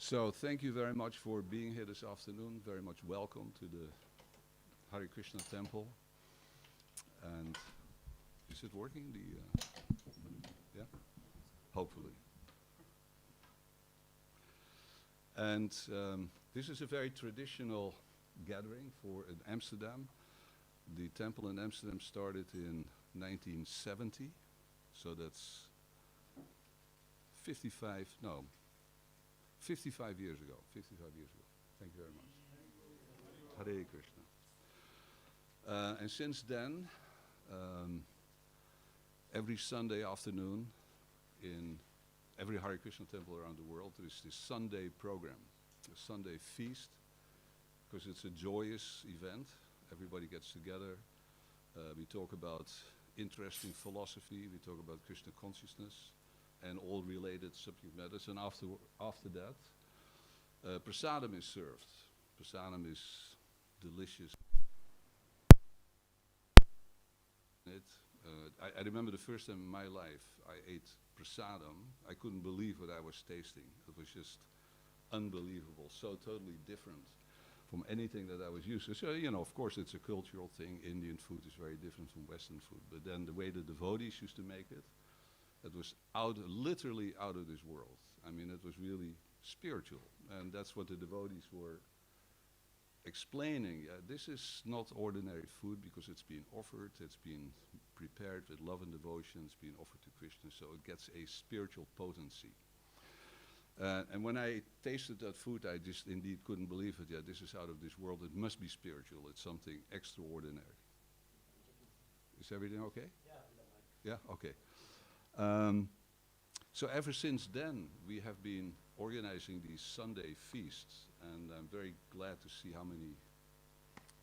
So thank you very much for being here this afternoon. Very much welcome to the Hare Krishna temple. And is it working? Yeah, hopefully. And this is a very traditional gathering for in Amsterdam. The temple in Amsterdam started in 1970, so that's 55 years ago. 55 years ago. Thank you very much. Hare Krishna. And since then, every Sunday afternoon in every Hare Krishna temple around the world, there is this Sunday program, a Sunday feast, because it's a joyous event. Everybody gets together. We talk about interesting philosophy. We talk about Krishna consciousness and all related subject matters. And after that, prasadam is served. Prasadam is delicious. I remember the first time in my life I ate prasadam. I couldn't believe what I was tasting. It was just unbelievable, so totally different from anything that I was used to. So, of course, it's a cultural thing. Indian food is very different from Western food. But then the way the devotees used to make it, it was literally out of this world. I mean, it was really spiritual. And that's what the devotees were explaining. This is not ordinary food because it's been offered, it's been prepared with love and devotion, it's been offered to Krishna, so it gets a spiritual potency. And when I tasted that food, I just indeed couldn't believe it. Yeah, this is out of this world. It must be spiritual. It's something extraordinary. Is everything okay? Yeah, okay. So ever since then, we have been organizing these Sunday feasts, and I'm very glad to see how many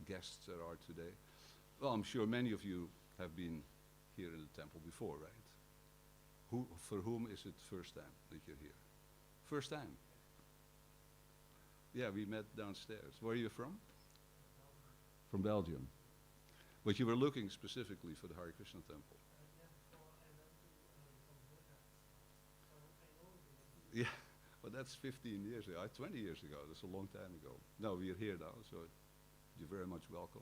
guests there are today. Well, I'm sure many of you have been here in the temple before, right? For whom is it first time that you're here? First time? Yeah, we met downstairs. Where are you from? From Belgium. But you were looking specifically for the Hare Krishna temple. Yeah, well, that's 15 years ago, 20 years ago. That's a long time ago. No, we're here now, so you're very much welcome.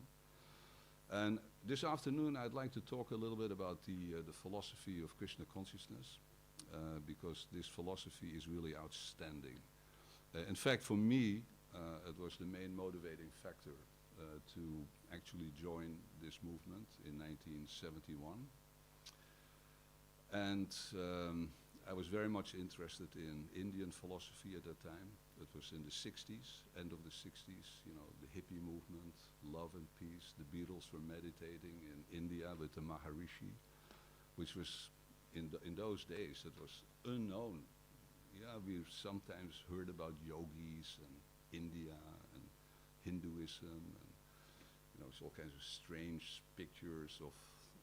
And this afternoon, I'd like to talk a little bit about the philosophy of Krishna consciousness, because this philosophy is really outstanding. In fact, for me, it was the main motivating factor to actually join this movement in 1971. And I was very much interested in Indian philosophy at that time. It was in the 60s, end of the 60s, the hippie movement, love and peace. The Beatles were meditating in India with the Maharishi, which was, in those days, it was unknown. Yeah, we sometimes heard about yogis and India and Hinduism and, all kinds of strange pictures of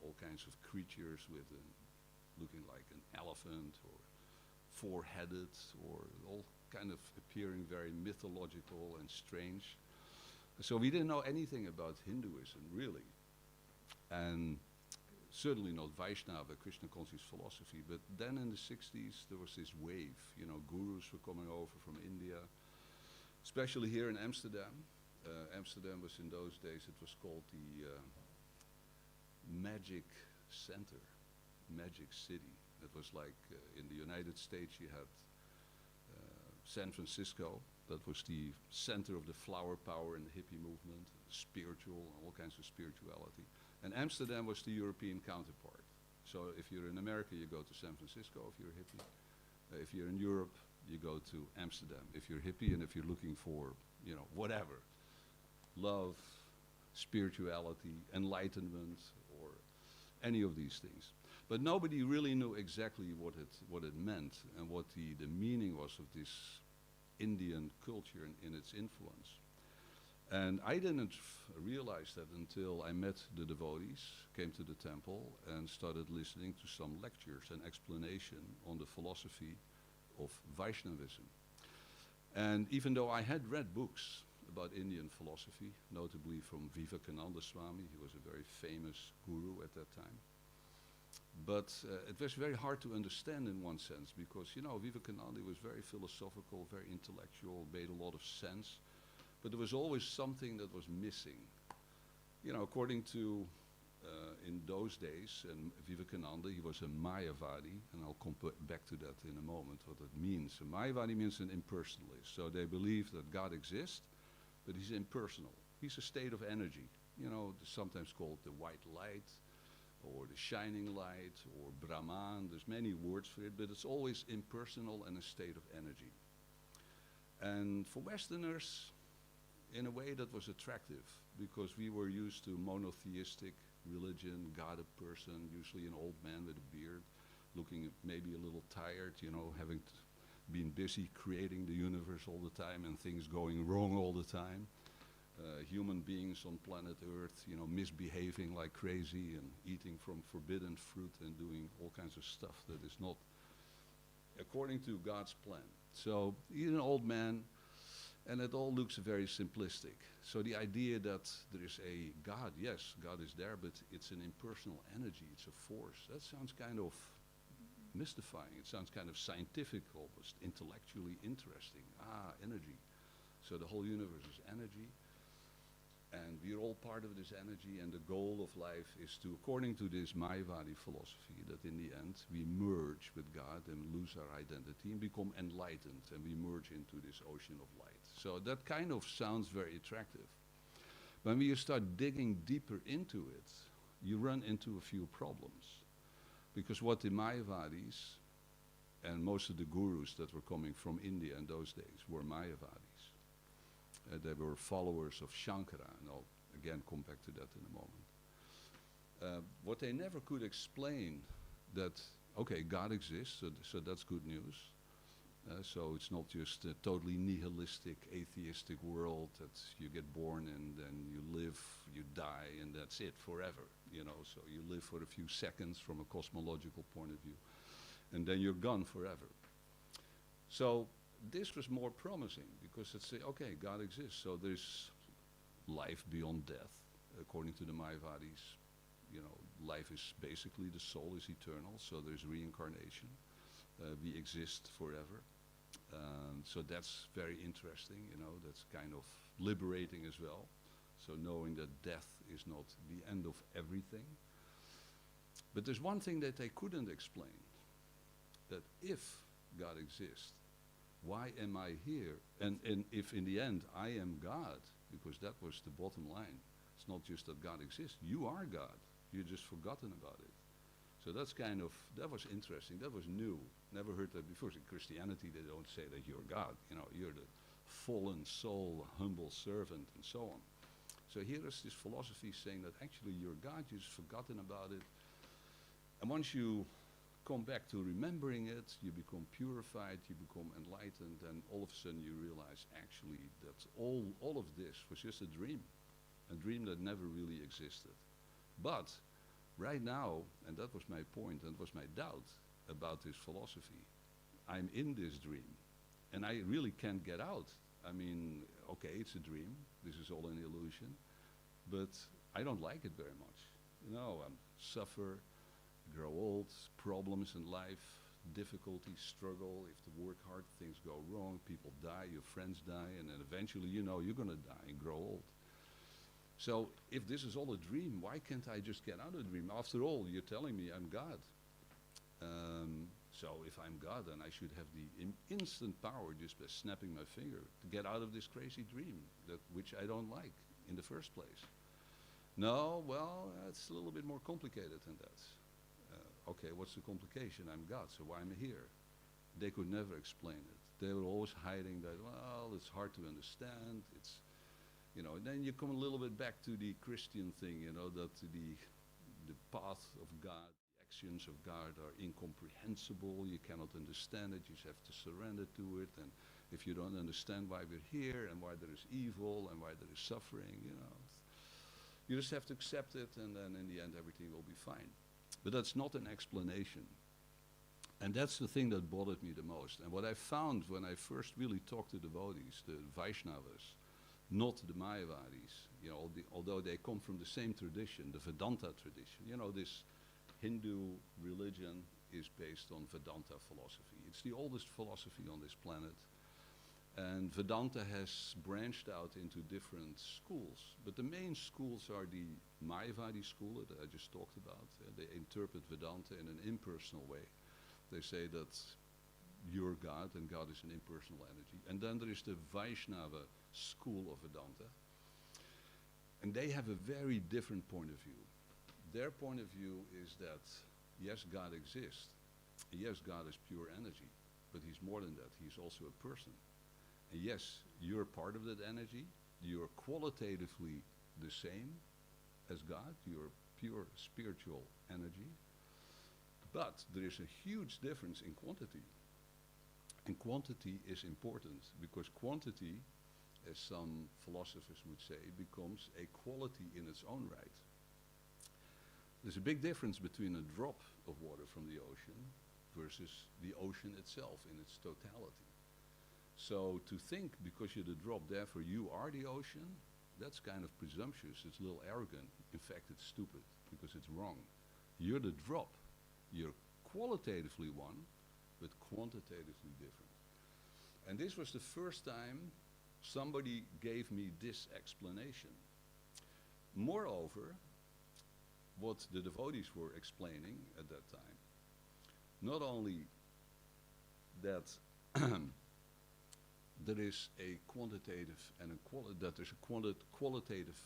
all kinds of creatures with looking like an elephant or four-headed or all kind of appearing very mythological and strange. So we didn't know anything about Hinduism, really. And certainly not Vaishnava, Krishna conscious philosophy. But then in the 60s, there was this wave. Gurus were coming over from India, especially here in Amsterdam. Amsterdam was in those days, it was called the Magic Center. Magic City. It was like in the United States you had San Francisco. That was the center of the flower power and the hippie movement, spiritual, all kinds of spirituality. And Amsterdam was the European counterpart. So if you're in America, you go to San Francisco if you're a hippie. If you're in Europe, you go to Amsterdam if you're hippie, and if you're looking for, whatever, love, spirituality, enlightenment, or any of these things. But nobody really knew exactly what it meant and what the meaning was of this Indian culture and its influence. And I didn't realize that until I met the devotees, came to the temple, and started listening to some lectures and explanation on the philosophy of Vaishnavism. And even though I had read books about Indian philosophy, notably from Vivekananda Swami, he was a very famous guru at that time, But it was very hard to understand in one sense because, Vivekananda was very philosophical, very intellectual, made a lot of sense. But there was always something that was missing. According to, in those days, and Vivekananda, he was a Mayavadi, and I'll come back to that in a moment, what it means. A Mayavadi means an impersonalist. So they believe that God exists, but he's impersonal. He's a state of energy, sometimes called the white light, or the shining light, or Brahman. There's many words for it, but it's always impersonal and a state of energy. And for Westerners, in a way that was attractive, because we were used to monotheistic religion, God a person, usually an old man with a beard, looking maybe a little tired, having been busy creating the universe all the time and things going wrong all the time. Human beings on planet Earth, misbehaving like crazy and eating from forbidden fruit and doing all kinds of stuff that is not according to God's plan. So he's an old man, and it all looks very simplistic. So the idea that there is a God, yes, God is there, but it's an impersonal energy, it's a force. That sounds kind of mystifying. It sounds kind of scientific, almost intellectually interesting. Energy. So the whole universe is energy. And we're all part of this energy, and the goal of life is to, according to this Mayavadi philosophy, that in the end we merge with God and lose our identity and become enlightened, and we merge into this ocean of light. So that kind of sounds very attractive. When you start digging deeper into it, you run into a few problems. Because what the Mayavadis, and most of the gurus that were coming from India in those days were Mayavadis. They were followers of Shankara, and I'll again come back to that in a moment. What they never could explain that, okay, God exists, so that's good news. So it's not just a totally nihilistic, atheistic world that you get born and then you live, you die, and that's it forever. So you live for a few seconds from a cosmological point of view, and then you're gone forever. So this was more promising because it's okay, God exists, so there's life beyond death. According to the Mayavadis, life is basically, the soul is eternal, so there's reincarnation. We exist forever. So that's very interesting, that's kind of liberating as well. So knowing that death is not the end of everything. But there's one thing that they couldn't explain, that if God exists, why am I here? And if in the end I am God, because that was the bottom line. It's not just that God exists, you are God. You've just forgotten about it. So that was interesting, that was new. Never heard that before. In Christianity they don't say that you're God, you're the fallen soul, humble servant, and so on. So here is this philosophy saying that actually you're God, you've just forgotten about it. And once you come back to remembering it, you become purified, you become enlightened, and all of a sudden you realize actually that all of this was just a dream that never really existed. But right now, and that was my point, and was my doubt about this philosophy, I'm in this dream, and I really can't get out. I mean, okay, it's a dream, this is all an illusion, but I don't like it very much. I suffer, grow old, problems in life, difficulty, struggle. If you work hard, things go wrong, people die, your friends die, and then eventually you're going to die and grow old. So if this is all a dream, why can't I just get out of the dream? After all, you're telling me I'm God. So if I'm God, then I should have the instant power just by snapping my finger to get out of this crazy dream, which I don't like in the first place. No, well, it's a little bit more complicated than that. Okay, what's the complication? I'm God, so why am I here? They could never explain it. They were always hiding that, well, it's hard to understand. It's, and then you come a little bit back to the Christian thing, that the path of God, the actions of God are incomprehensible. You cannot understand it. You just have to surrender to it. And if you don't understand why we're here and why there is evil and why there is suffering, you just have to accept it, and then in the end everything will be fine. But that's not an explanation. And that's the thing that bothered me the most. And what I found when I first really talked to devotees, the Vaishnavas, not the Mayavadis, although they come from the same tradition, the Vedanta tradition, this Hindu religion is based on Vedanta philosophy. It's the oldest philosophy on this planet. And Vedanta has branched out into different schools. But the main schools are the Mayavadi school that I just talked about. They interpret Vedanta in an impersonal way. They say that you're God and God is an impersonal energy. And then there is the Vaishnava school of Vedanta. And they have a very different point of view. Their point of view is that, yes, God exists. Yes, God is pure energy. But he's more than that. He's also a person. And yes, you're part of that energy. You're qualitatively the same as God. You're pure spiritual energy. But there is a huge difference in quantity. And quantity is important because quantity, as some philosophers would say, becomes a quality in its own right. There's a big difference between a drop of water from the ocean versus the ocean itself in its totality. So to think because you're the drop, therefore you are the ocean, that's kind of presumptuous. It's a little arrogant. In fact, it's stupid because it's wrong. You're the drop. You're qualitatively one, but quantitatively different. And this was the first time somebody gave me this explanation. Moreover, what the devotees were explaining at that time, not only that there is a quantitative and that there's a qualitative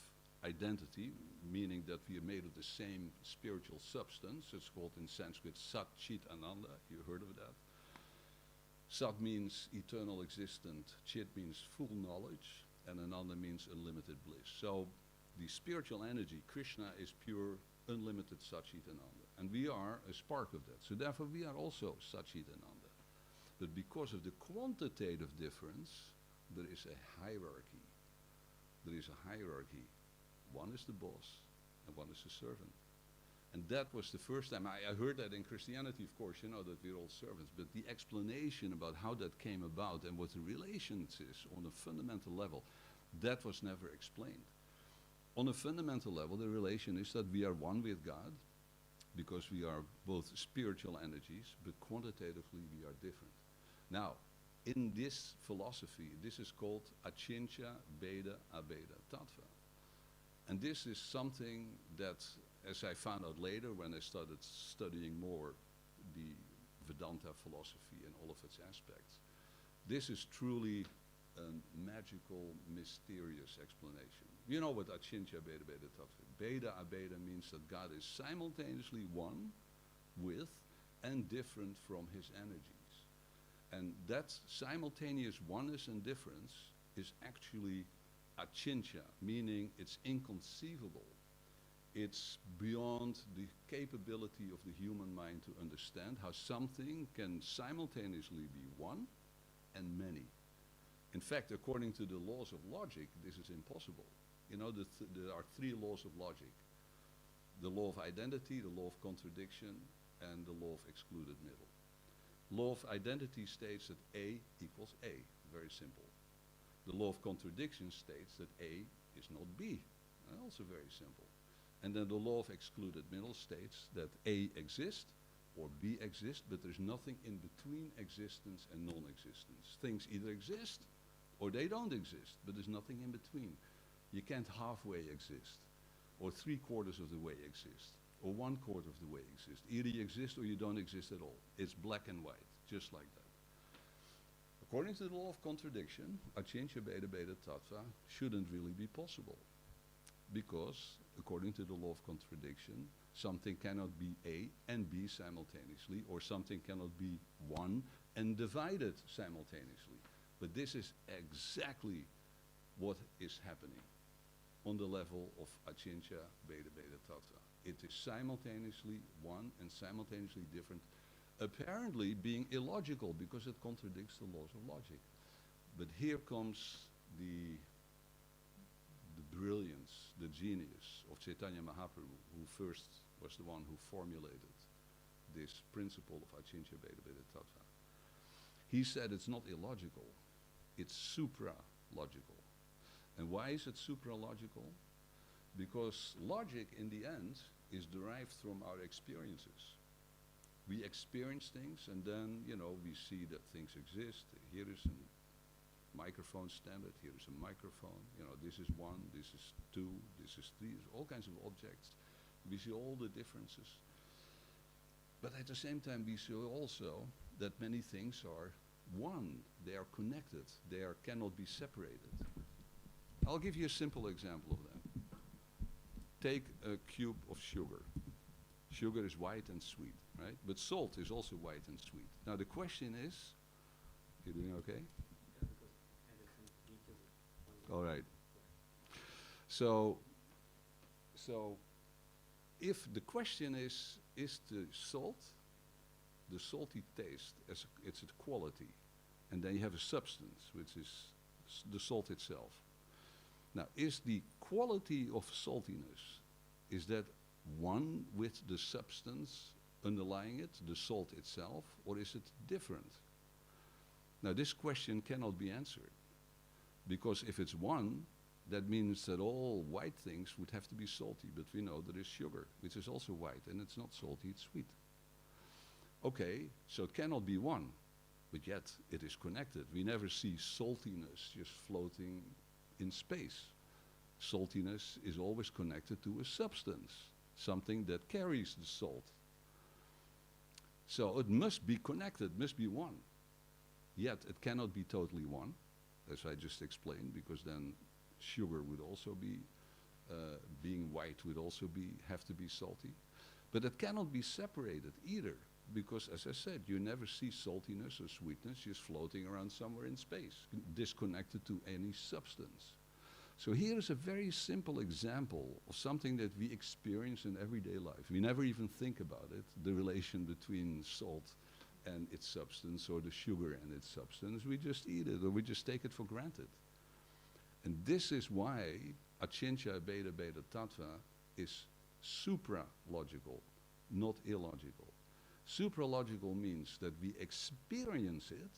identity, meaning that we are made of the same spiritual substance. It's called in Sanskrit Sat Chit Ananda. You heard of that? Sat means eternal existent, Chit means full knowledge, and Ananda means unlimited bliss. So the spiritual energy, Krishna, is pure, unlimited Sat Chit Ananda. And we are a spark of that. So therefore we are also Sat Chit Ananda. But because of the quantitative difference, there is a hierarchy. There is a hierarchy. One is the boss, and one is the servant. And that was the first time. I heard that in Christianity, of course, you know, that we're all servants. But the explanation about how that came about and what the relations is on a fundamental level, that was never explained. On a fundamental level, the relation is that we are one with God, because we are both spiritual energies, but quantitatively we are different. Now, in this philosophy, this is called Achintya Bheda Abheda Tattva. And this is something that, as I found out later when I started studying more the Vedanta philosophy and all of its aspects, this is truly a magical, mysterious explanation. You know what Achintya Bheda Abheda Tattva is. Bheda Abheda means that God is simultaneously one with and different from his energies. And that simultaneous oneness and difference is actually achintya, meaning it's inconceivable. It's beyond the capability of the human mind to understand how something can simultaneously be one and many. In fact, according to the laws of logic, this is impossible. You know, there are three laws of logic. The law of identity, the law of contradiction, and the law of excluded middle. Law of identity states that A equals A, very simple. The law of contradiction states that A is not B, also very simple. And then the law of excluded middle states that A exists or B exists, but there's nothing in between existence and non-existence. Things either exist or they don't exist, but there's nothing in between. You can't halfway exist, or 3/4 of the way exist, or 1/4 of the way exist. Either you exist or you don't exist at all. It's black and white, just like that. According to the law of contradiction, Achintya Bheda Abheda Tattva shouldn't really be possible. Because, according to the law of contradiction, something cannot be A and B simultaneously, or something cannot be one and divided simultaneously. But this is exactly what is happening on the level of Achintya Bheda Abheda Tattva. It is simultaneously one and simultaneously different, apparently being illogical because it contradicts the laws of logic. But here comes the brilliance, the genius of Chaitanya Mahaprabhu, who first was the one who formulated this principle of Achintya Bheda Abheda Tattva. He said it's not illogical, it's supra-logical. And why is it supra-logical? Because logic, in the end, is derived from our experiences. We experience things, and then, we see that things exist. Here is a microphone standard, here is a microphone. This is 1, this is 2, this is 3, all kinds of objects. We see all the differences. But at the same time, we see also that many things are one. They are connected. They cannot be separated. I'll give you a simple example of that. Take a cube of sugar. Sugar is white and sweet, right? But salt is also white and sweet. Now the question is, you doing okay? Yeah, because everything equals All right. So if the question is the salt, the salty taste, it's a quality, and then you have a substance, which is the salt itself. Now, is the quality of saltiness, is that one with the substance underlying it, the salt itself, or is it different? Now, this question cannot be answered, because if it's one, that means that all white things would have to be salty, but we know there is sugar, which is also white, and it's not salty, it's sweet. Okay, so it cannot be one, but yet it is connected. We never see saltiness just floating in space. Saltiness is always connected to a substance, something that carries the salt. So it must be connected, must be one. Yet it cannot be totally one, as I just explained, because then sugar would also be, being white would also have to be salty. But it cannot be separated either, because as I said, you never see saltiness or sweetness just floating around somewhere in space, disconnected to any substance. So here is a very simple example of something that we experience in everyday life. We never even think about it, the relation between salt and its substance, or the sugar and its substance. We just eat it, or we just take it for granted. And this is why Achintya Bheda Bheda Tattva is supralogical, not illogical. Supralogical means that we experience it,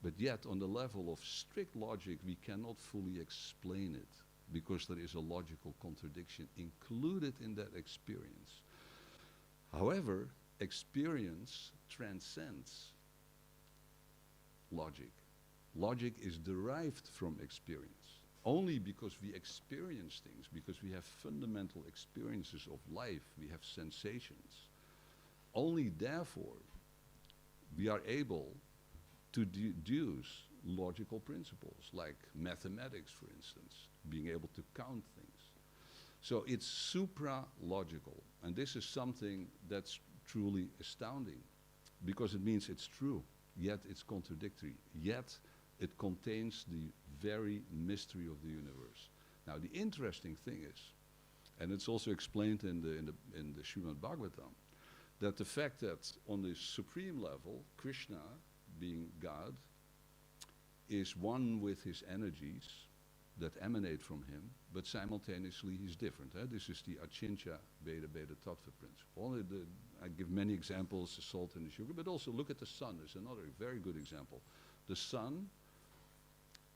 but yet on the level of strict logic we cannot fully explain it, because there is a logical contradiction included in that experience. However, experience transcends logic. Logic is derived from experience. Only because we experience things, because we have fundamental experiences of life, we have sensations. Only therefore we are able to deduce logical principles, like mathematics, for instance, being able to count things. So it's supra-logical, and this is something that's truly astounding, because it means it's true, yet it's contradictory, yet it contains the very mystery of the universe. Now the interesting thing is, and it's also explained in the Srimad Bhagavatam, that the fact that on the supreme level, Krishna, being God, is one with his energies that emanate from him, but simultaneously he's different. This is the Achintya Bheda Bheda Tattva principle. I give many examples, the salt and the sugar, but also look at the sun is another very good example. The sun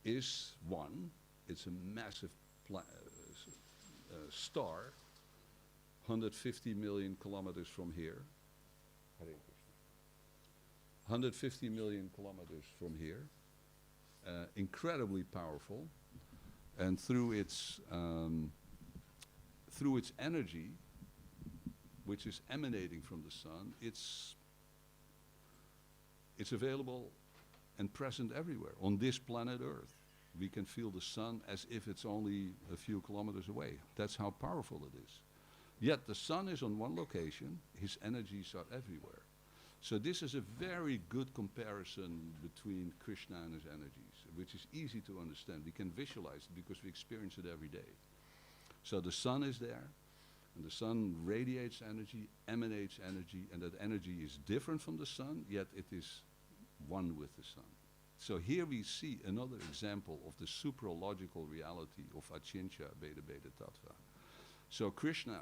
is one, it's a massive star, 150 million kilometers from here. 150 million kilometers from here, incredibly powerful, and through its energy, which is emanating from the sun, it's available and present everywhere. On this planet Earth, we can feel the sun as if it's only a few kilometers away. That's how powerful it is. Yet the sun is on one location, his energies are everywhere. So this is a very good comparison between Krishna and his energies, which is easy to understand. We can visualize it because we experience it every day. So the sun is there, and the sun radiates energy, emanates energy, and that energy is different from the sun, yet it is one with the sun. So here we see another example of the supralogical reality of Achintya Bheda Bheda Tattva. So Krishna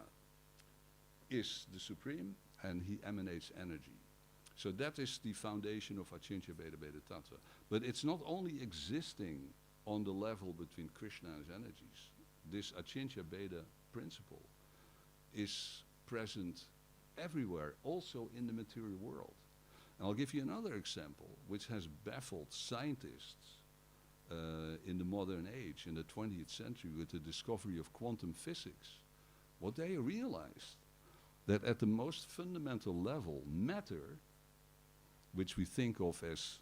is the supreme, and he emanates energy. So that is the foundation of Achintya Bheda Bheda Tattva. But it's not only existing on the level between Krishna and his energies. This Achintya Bheda principle is present everywhere, also in the material world. And I'll give you another example, which has baffled scientists in the modern age, in the 20th century, with the discovery of quantum physics. What they realized, that at the most fundamental level, matter, which we think of as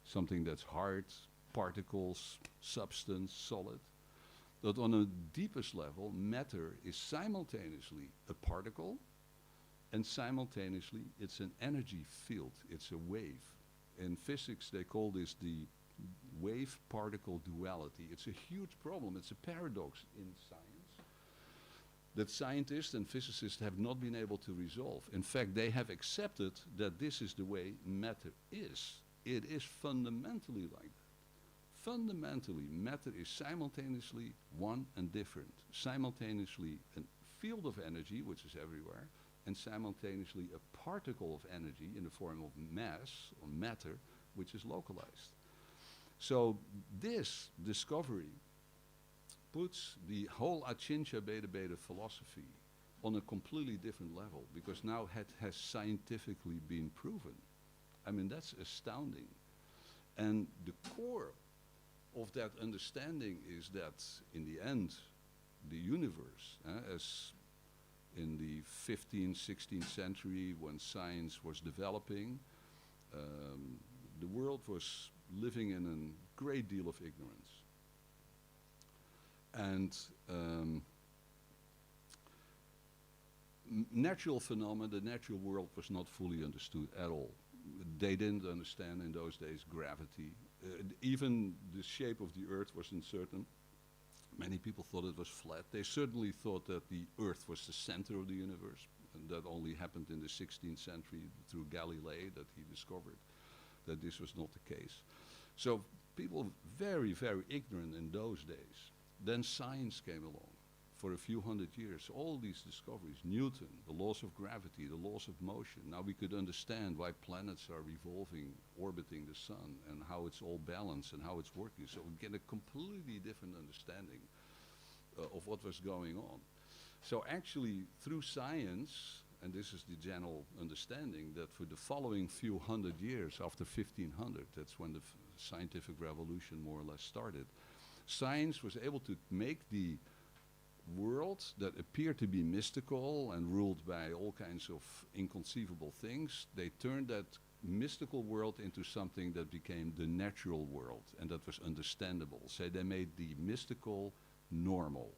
something that's hard, particles, substance, solid, that on a deepest level, matter is simultaneously a particle, and simultaneously it's an energy field, it's a wave. In physics they call this the wave-particle duality. It's a huge problem, it's a paradox in science that scientists and physicists have not been able to resolve. In fact, they have accepted that this is the way matter is. It is fundamentally like that. Fundamentally, matter is simultaneously one and different. Simultaneously a field of energy, which is everywhere, and simultaneously a particle of energy in the form of mass or matter, which is localized. So this discovery puts the whole Achincha Beta Beta philosophy on a completely different level, because now it has scientifically been proven. I mean, that's astounding. And the core of that understanding is that in the end, the universe, as in the 15th, 16th century, when science was developing, the world was living in a great deal of ignorance. And natural phenomena, the natural world was not fully understood at all. They didn't understand in those days gravity. Even the shape of the earth was uncertain. Many people thought it was flat. They certainly thought that the earth was the center of the universe, and that only happened in the 16th century through Galilei, that he discovered that this was not the case. So people very, very ignorant in those days. Then science came along. For a few hundred years, all these discoveries, Newton, the laws of gravity, the laws of motion. Now we could understand why planets are revolving, orbiting the sun, and how it's all balanced and how it's working. So we get a completely different understanding of what was going on. So actually, through science, and this is the general understanding, that for the following few hundred years, after 1500, that's when the scientific revolution more or less started, science was able to make the world that appeared to be mystical and ruled by all kinds of inconceivable things, they turned that mystical world into something that became the natural world, and that was understandable. So they made the mystical normal.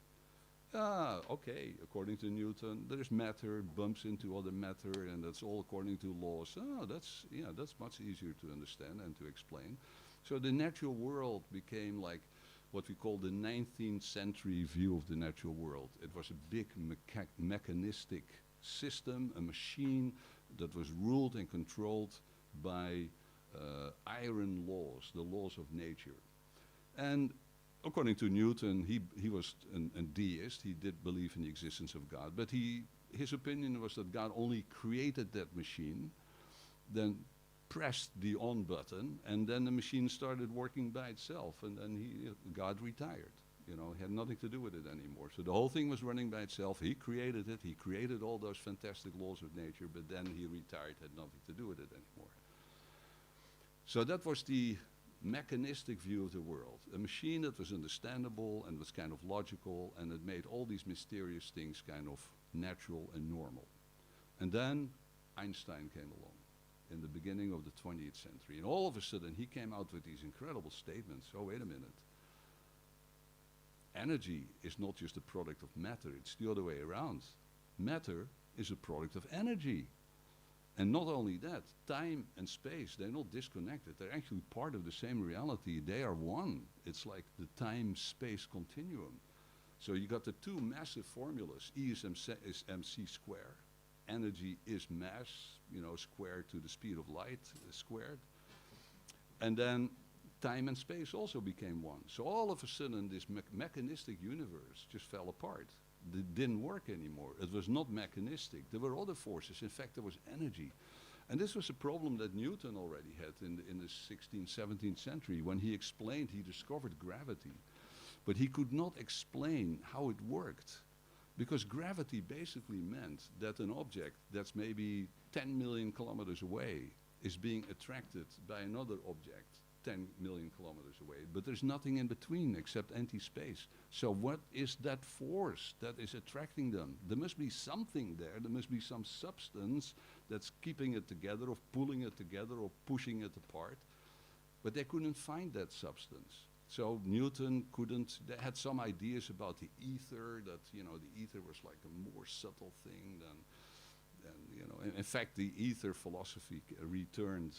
Okay, according to Newton, there's matter, bumps into other matter, and that's all according to laws. That's much easier to understand and to explain. So the natural world became like what we call the 19th century view of the natural world. It was a big mechanistic system, a machine that was ruled and controlled by iron laws, the laws of nature. And according to Newton, he was a deist. He did believe in the existence of God, but his opinion was that God only created that machine, then pressed the on button, and then the machine started working by itself, and then God retired. He had nothing to do with it anymore. So the whole thing was running by itself. He created it. He created all those fantastic laws of nature, but then he retired, had nothing to do with it anymore. So that was the mechanistic view of the world. A machine that was understandable and was kind of logical, and it made all these mysterious things kind of natural and normal. And then Einstein came along in the beginning of the 20th century. And all of a sudden, he came out with these incredible statements. Oh, wait a minute. Energy is not just a product of matter. It's the other way around. Matter is a product of energy. And not only that, time and space, they're not disconnected. They're actually part of the same reality. They are one. It's like the time-space continuum. So you got the two massive formulas. E is mc squared. Energy is mass, squared to the speed of light, squared. And then time and space also became one. So all of a sudden, this mechanistic universe just fell apart. It didn't work anymore. It was not mechanistic. There were other forces. In fact, there was energy. And this was a problem that Newton already had in the 16th, 17th century. When he discovered gravity. But he could not explain how it worked. Because gravity basically meant that an object that's maybe 10 million kilometers away is being attracted by another object 10 million kilometers away. But there's nothing in between except empty space. So what is that force that is attracting them? There must be something there. There must be some substance that's keeping it together, or pulling it together, or pushing it apart. But they couldn't find that substance. So Newton couldn't, they had some ideas about the ether, that, you know, the ether was like a more subtle thing than you know, in fact, the ether philosophy returned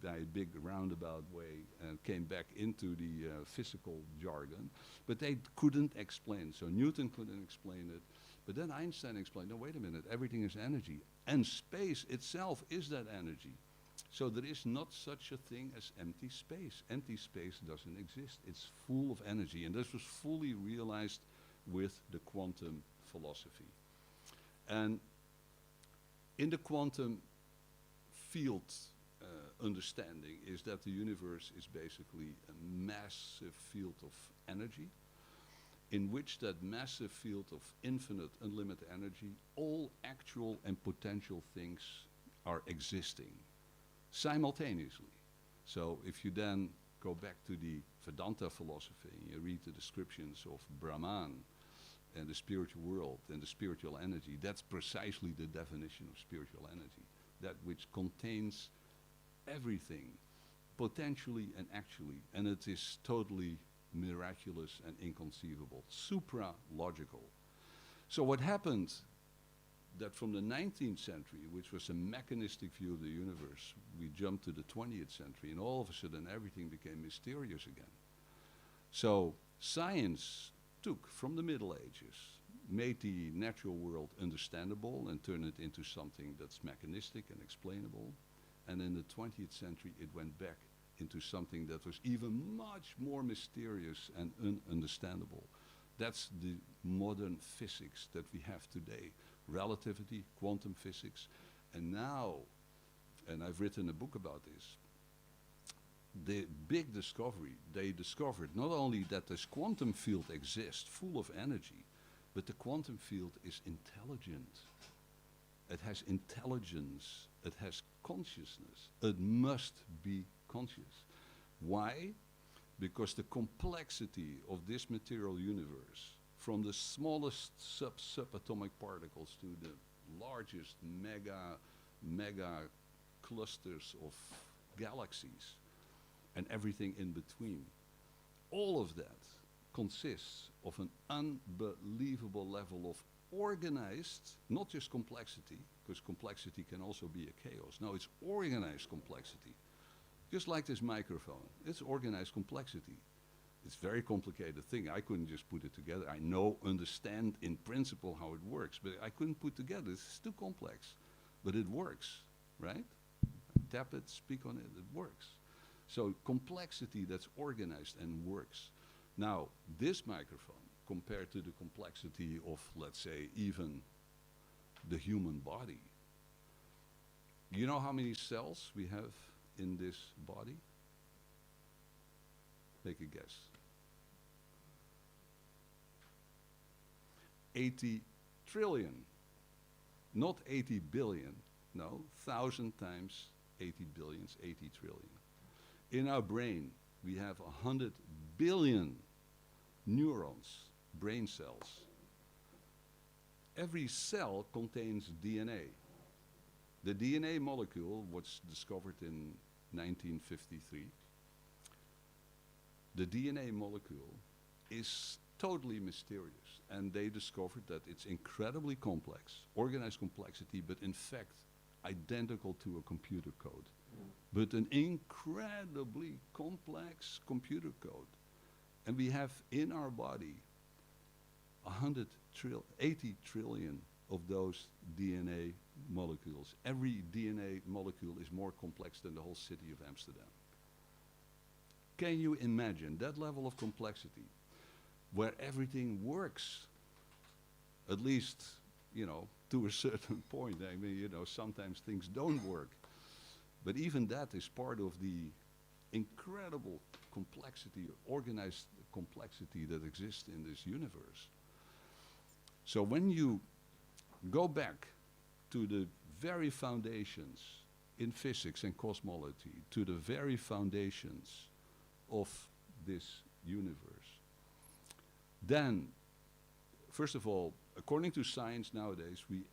by a big roundabout way and came back into the physical jargon, but they couldn't explain. So Newton couldn't explain it, but then Einstein explained, no, wait a minute, everything is energy, and space itself is that energy. So there is not such a thing as empty space. Empty space doesn't exist. It's full of energy. And this was fully realized with the quantum philosophy. And in the quantum field understanding is that the universe is basically a massive field of energy, in which that massive field of infinite, unlimited energy, all actual and potential things are existing simultaneously. So if you then go back to the Vedanta philosophy, and you read the descriptions of Brahman and the spiritual world and the spiritual energy, that's precisely the definition of spiritual energy, that which contains everything, potentially and actually, and it is totally miraculous and inconceivable, supra-logical. So what happened that from the 19th century, which was a mechanistic view of the universe, we jumped to the 20th century, and all of a sudden everything became mysterious again. So science took from the Middle Ages, made the natural world understandable and turned it into something that's mechanistic and explainable. And in the 20th century, it went back into something that was even much more mysterious and ununderstandable. That's the modern physics that we have today. Relativity, quantum physics, and now, and I've written a book about this, the big discovery, they discovered not only that this quantum field exists, full of energy, but the quantum field is intelligent. It has intelligence, it has consciousness, it must be conscious. Why? Because the complexity of this material universe, from the smallest subatomic particles to the largest mega clusters of galaxies and everything in between, all of that consists of an unbelievable level of organized, not just complexity, because complexity can also be a chaos. No, it's organized complexity. Just like this microphone, it's organized complexity. It's a very complicated thing. I couldn't just put it together. I understand in principle how it works, but I couldn't put together. It's too complex, but it works, right? Tap it, speak on it, it works. So complexity that's organized and works. Now, this microphone, compared to the complexity of, let's say, even the human body, you know how many cells we have in this body? Take a guess. 80 trillion. Not 80 billion, no, 1,000 times 80 billions, 80 trillion. In our brain, we have 100 billion neurons, brain cells. Every cell contains DNA. The DNA molecule was discovered in 1953. The DNA molecule is totally mysterious, and they discovered that it's incredibly complex, organized complexity, but in fact identical to a computer code. But an incredibly complex computer code. And we have in our body 80 trillion of those DNA molecules. Every DNA molecule is more complex than the whole city of Amsterdam. Can you imagine that level of complexity where everything works, at least, you know, to a certain point? I mean, you know, sometimes things don't work. But even that is part of the incredible complexity, organized complexity that exists in this universe. So when you go back to the very foundations in physics and cosmology, to the very foundations of this universe, then, first of all, according to science nowadays, we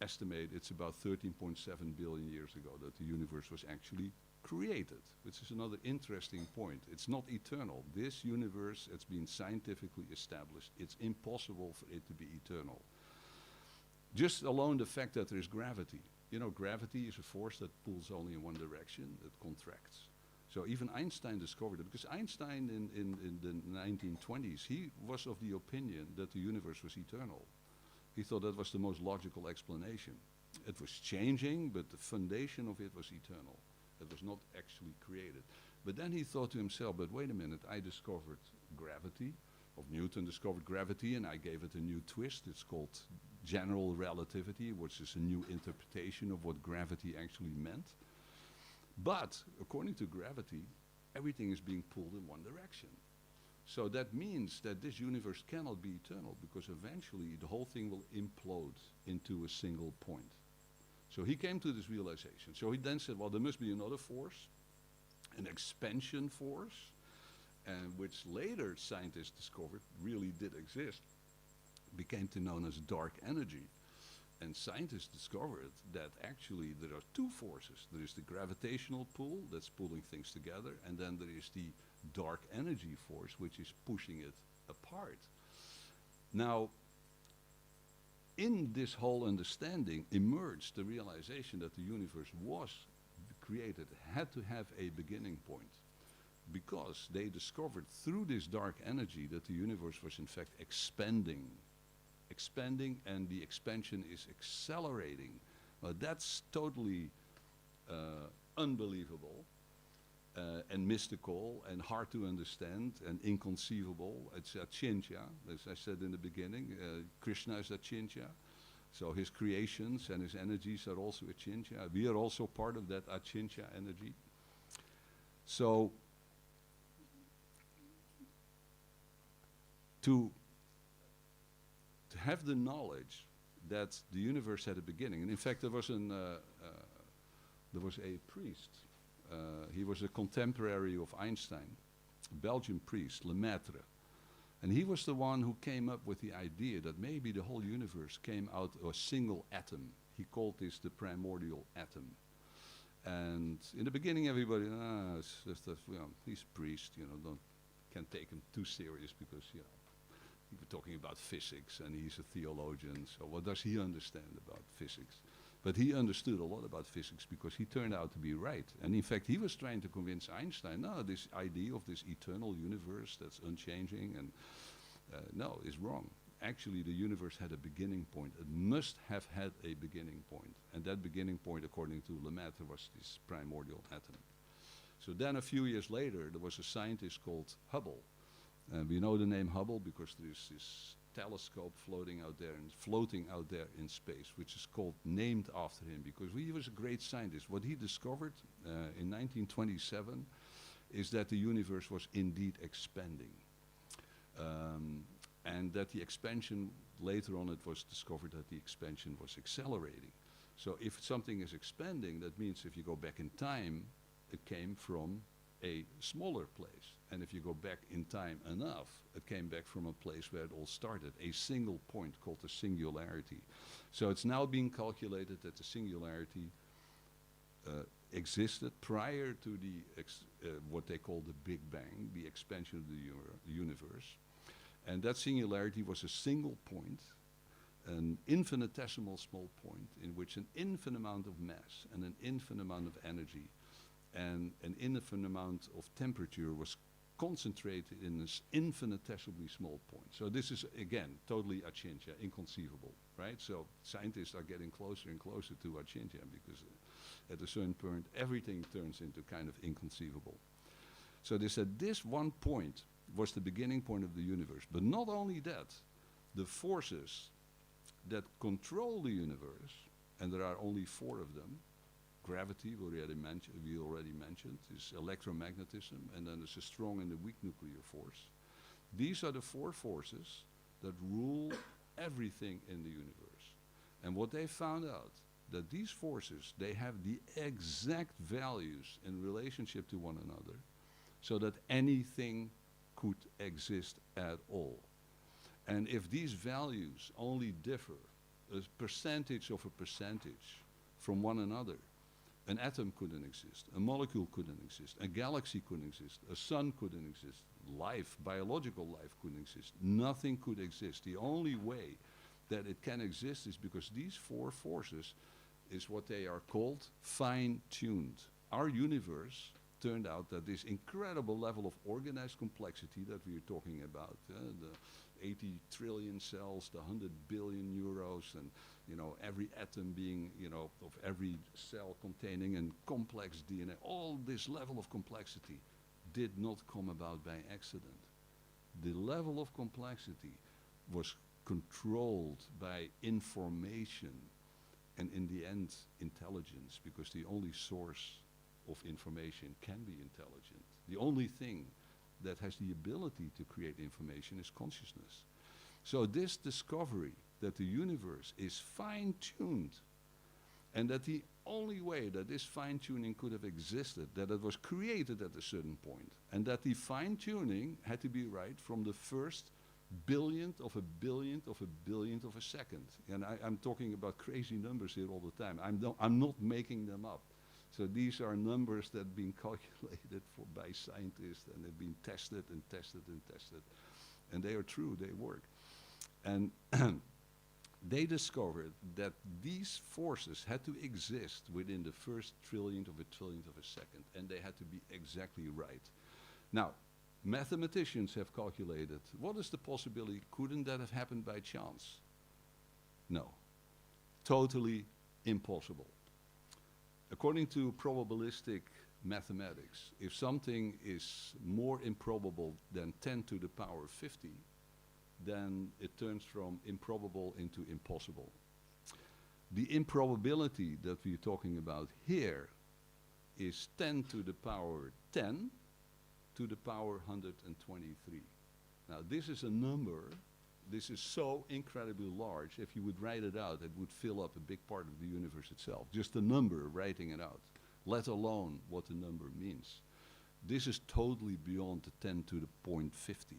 estimate it's about 13.7 billion years ago that the universe was actually created, which is another interesting point. It's not eternal. This universe, it's been scientifically established. It's impossible for it to be eternal. Just alone the fact that there is gravity. You know, gravity is a force that pulls only in one direction, that contracts. So even Einstein discovered it, because Einstein in the 1920s, he was of the opinion that the universe was eternal. He thought that was the most logical explanation. It was changing, but the foundation of it was eternal. It was not actually created. But then he thought to himself, but wait a minute, I discovered gravity, or Newton discovered gravity, and I gave it a new twist. It's called general relativity, which is a new interpretation of what gravity actually meant. But according to gravity, everything is being pulled in one direction. So that means that this universe cannot be eternal, because eventually the whole thing will implode into a single point. So he came to this realization. So he then said, well, there must be another force, an expansion force, and which later scientists discovered really did exist, became to known as dark energy. And scientists discovered that actually there are two forces. There is the gravitational pull that's pulling things together, and then there is the dark energy force, which is pushing it apart. Now, in this whole understanding emerged the realization that the universe was created, had to have a beginning point, because they discovered through this dark energy that the universe was in fact expanding, and the expansion is accelerating. That's totally unbelievable and mystical and hard to understand and inconceivable. It's achintya, as I said in the beginning. Krishna is achintya. So his creations and his energies are also achintya. We are also part of that achintya energy. So to have the knowledge that the universe had a beginning, and in fact there was a priest. He was a contemporary of Einstein, a Belgian priest, Lemaitre, and he was the one who came up with the idea that maybe the whole universe came out of a single atom. He called this the primordial atom. And in the beginning, everybody, it's just that, he's a priest, can't take him too serious because, we're talking about physics, and he's a theologian, so what does he understand about physics? But he understood a lot about physics because he turned out to be right. And in fact, he was trying to convince Einstein, no, this idea of this eternal universe that's unchanging, and no, is wrong. Actually, the universe had a beginning point. It must have had a beginning point. And that beginning point, according to Lemaitre, was this primordial atom. So then a few years later, there was a scientist called Hubble. And we know the name Hubble because there is this telescope floating out there in space, which is named after him, because he was a great scientist. What he discovered in 1927 is that the universe was indeed expanding. And that the expansion, later on it was discovered that the expansion was accelerating. So if something is expanding, that means if you go back in time, it came from a smaller place. And if you go back in time enough, it came back from a place where it all started, a single point called the singularity. So it's now being calculated that the singularity existed prior to what they call the Big Bang, the expansion of the universe. And that singularity was a single point, an infinitesimal small point in which an infinite amount of mass and an infinite amount of energy and an infinite amount of temperature was concentrated in this infinitesimally small point. So this is, again, totally achintya, inconceivable, right? So scientists are getting closer and closer to achintya because at a certain point, everything turns into kind of inconceivable. So they said this one point was the beginning point of the universe. But not only that, the forces that control the universe, and there are only 4 of them, gravity, we already mentioned, is electromagnetism, and then there's a strong and a weak nuclear force. These are the 4 forces that rule everything in the universe. And what they found out, that these forces, they have the exact values in relationship to one another, so that anything could exist at all. And if these values only differ a percentage of a percentage from one another, an atom couldn't exist, a molecule couldn't exist, a galaxy couldn't exist, a sun couldn't exist, life, biological life couldn't exist, nothing could exist. The only way that it can exist is because these four forces is what they are called fine-tuned. Our universe turned out that this incredible level of organized complexity that we are talking about, the 80 trillion cells, the 100 billion euros, and every atom being, of every cell containing a complex DNA, all this level of complexity did not come about by accident. The level of complexity was controlled by information and in the end intelligence, because the only source of information can be intelligent. The only thing that has the ability to create information is consciousness. So this discovery that the universe is fine-tuned, and that the only way that this fine-tuning could have existed, that it was created at a certain point, and that the fine-tuning had to be right from the first billionth of a billionth of a billionth of a second. And I'm talking about crazy numbers here all the time. I'm not making them up. So these are numbers that have been calculated by scientists, and they've been tested and tested and tested. And they are true, they work. And they discovered that these forces had to exist within the first trillionth of a second, and they had to be exactly right. Now, mathematicians have calculated, what is the possibility? Couldn't that have happened by chance? No. Totally impossible. According to probabilistic mathematics, if something is more improbable than 10 to the power 50, then it turns from improbable into impossible. The improbability that we're talking about here is 10 to the power 10 to the power 123. Now this is a number, this is so incredibly large, if you would write it out, it would fill up a big part of the universe itself. Just a number, writing it out, let alone what the number means. This is totally beyond the 10 to the point 50.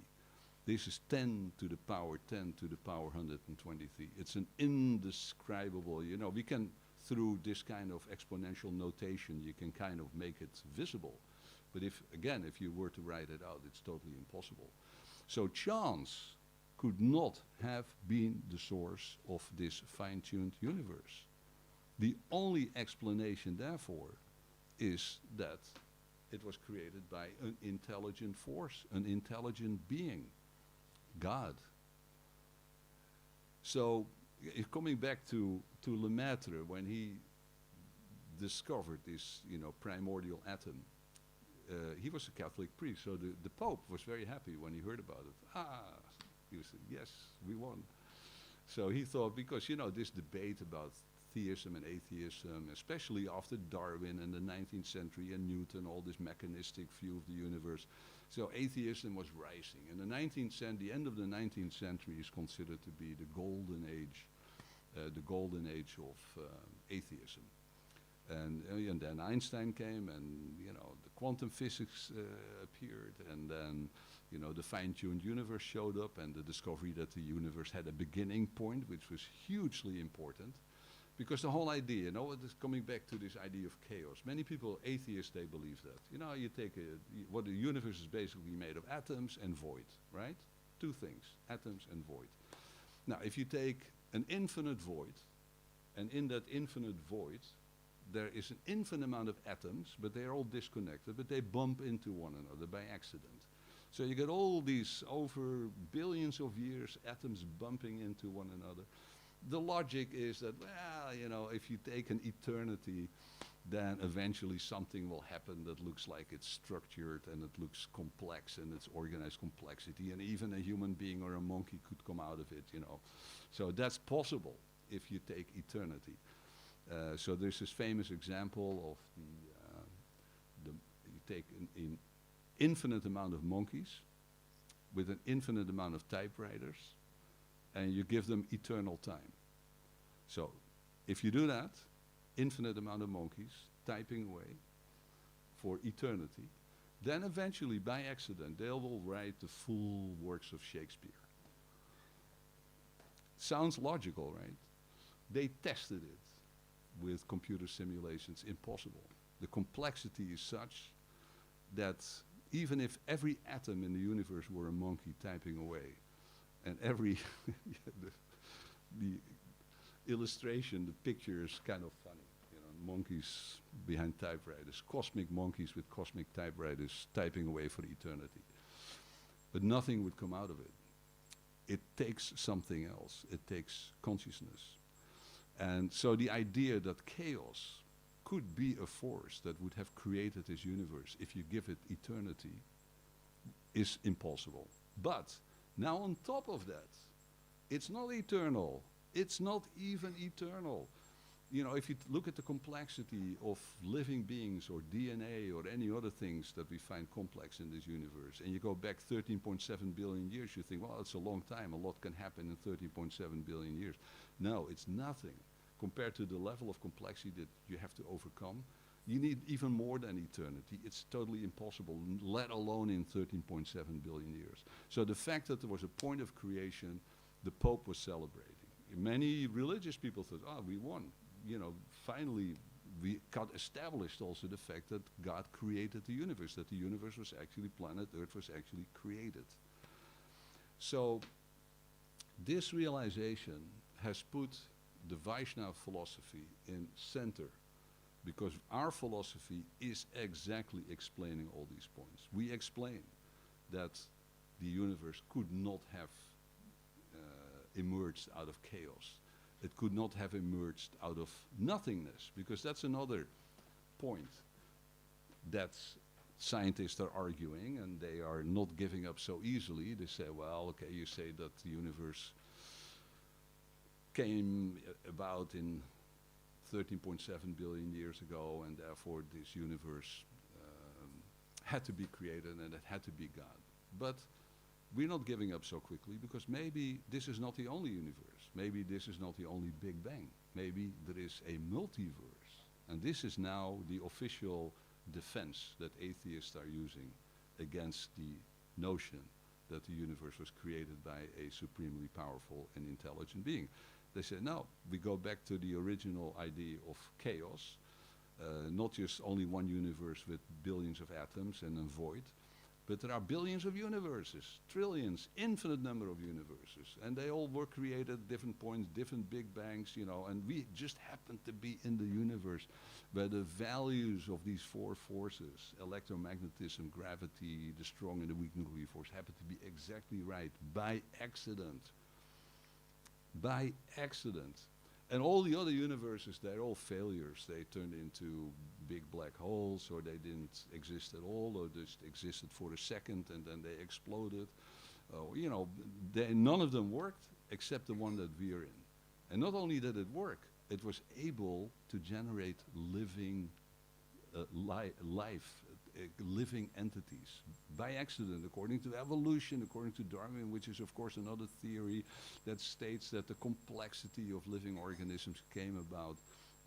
This is 10 to the power 10 to the power 123. It's an indescribable, we can, through this kind of exponential notation, you can kind of make it visible. But if you were to write it out, it's totally impossible. So chance could not have been the source of this fine-tuned universe. The only explanation, therefore, is that it was created by an intelligent force, an intelligent being, God. So, coming back to Lemaitre, when he discovered this, primordial atom, he was a Catholic priest, so the Pope was very happy when he heard about it. He said, yes, we won. So he thought, because, this debate about theism and atheism, especially after Darwin in the 19th century and Newton, all this mechanistic view of the universe. So atheism was rising. In the 19th century, the end of the 19th century is considered to be the golden age of atheism. And then Einstein came, and the quantum physics appeared, and then the fine-tuned universe showed up, and the discovery that the universe had a beginning point, which was hugely important, because the whole idea, it is coming back to this idea of chaos. Many people, atheists, they believe that. You take what the universe is basically made of atoms and void, right? Two things, atoms and void. Now, if you take an infinite void, and in that infinite void, there is an infinite amount of atoms, but they're all disconnected, but they bump into one another by accident. So you get all these, over billions of years, atoms bumping into one another. The logic is that, if you take an eternity, then eventually something will happen that looks like it's structured, and it looks complex, and it's organized complexity, and even a human being or a monkey could come out of it, So that's possible if you take eternity. So there's this famous example of you take an infinite amount of monkeys with an infinite amount of typewriters, and you give them eternal time. So if you do that, infinite amount of monkeys typing away for eternity, then eventually, by accident, they will write the full works of Shakespeare. Sounds logical, right? They tested it with computer simulations. Impossible. The complexity is such that even if every atom in the universe were a monkey typing away, and every the illustration, the picture is kind of funny. You know, monkeys behind typewriters, cosmic monkeys with cosmic typewriters typing away for eternity. But nothing would come out of it. It takes something else. It takes consciousness. And so the idea that chaos could be a force that would have created this universe if you give it eternity is impossible. But now on top of that, it's not eternal. It's not even eternal. You know, if you look at the complexity of living beings or DNA or any other things that we find complex in this universe, and you go back 13.7 billion years, you think, well, it's a long time. A lot can happen in 13.7 billion years. No, it's nothing. Compared to the level of complexity that you have to overcome, you need even more than eternity. It's totally impossible, let alone in 13.7 billion years. So the fact that there was a point of creation, the Pope was celebrating. Many religious people thought, oh, we won. You know, finally we got established also the fact that God created the universe, that the universe was actually planet Earth was actually created. So this realization has put the Vaishnava philosophy in center, because our philosophy is exactly explaining all these points. We explain that the universe could not have emerged out of chaos. It could not have emerged out of nothingness, because that's another point that scientists are arguing, and they are not giving up so easily. They say, well, okay, you say that the universe came about in 13.7 billion years ago, and therefore this universe had to be created and it had to be God. But we're not giving up so quickly, because maybe this is not the only universe. Maybe this is not the only Big Bang. Maybe there is a multiverse. And this is now the official defense that atheists are using against the notion that the universe was created by a supremely powerful and intelligent being. They say, no, we go back to the original idea of chaos, not just only one universe with billions of atoms and a void, but there are billions of universes, trillions, infinite number of universes, and they all were created at different points, different big bangs, you know, and we just happen to be in the universe where the values of these four forces, electromagnetism, gravity, the strong and the weak nuclear force, happen to be exactly right by accident. By accident. And all the other universes, they're all failures. They turned into big black holes, or they didn't exist at all, or just existed for a second and then they exploded. You know, none of them worked except the one that we're in. And not only did it work, it was able to generate living life, living entities by accident, according to evolution, according to Darwin, which is of course another theory that states that the complexity of living organisms came about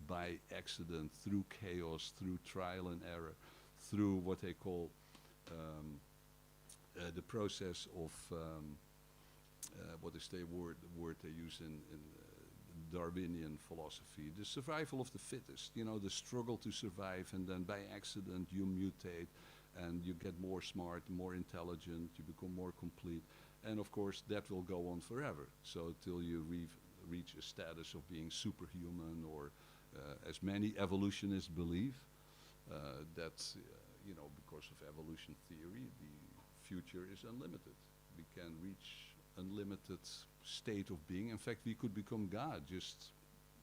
by accident, through chaos, through trial and error, through what they call the process of what is the word they use in Darwinian philosophy, the survival of the fittest, you know, the struggle to survive, and then by accident you mutate and you get more smart, more intelligent, you become more complete, and of course that will go on forever, so till you reach a status of being superhuman, or as many evolutionists believe, that you know, because of evolution theory, the future is unlimited. We can reach unlimited state of being. In fact, we could become God just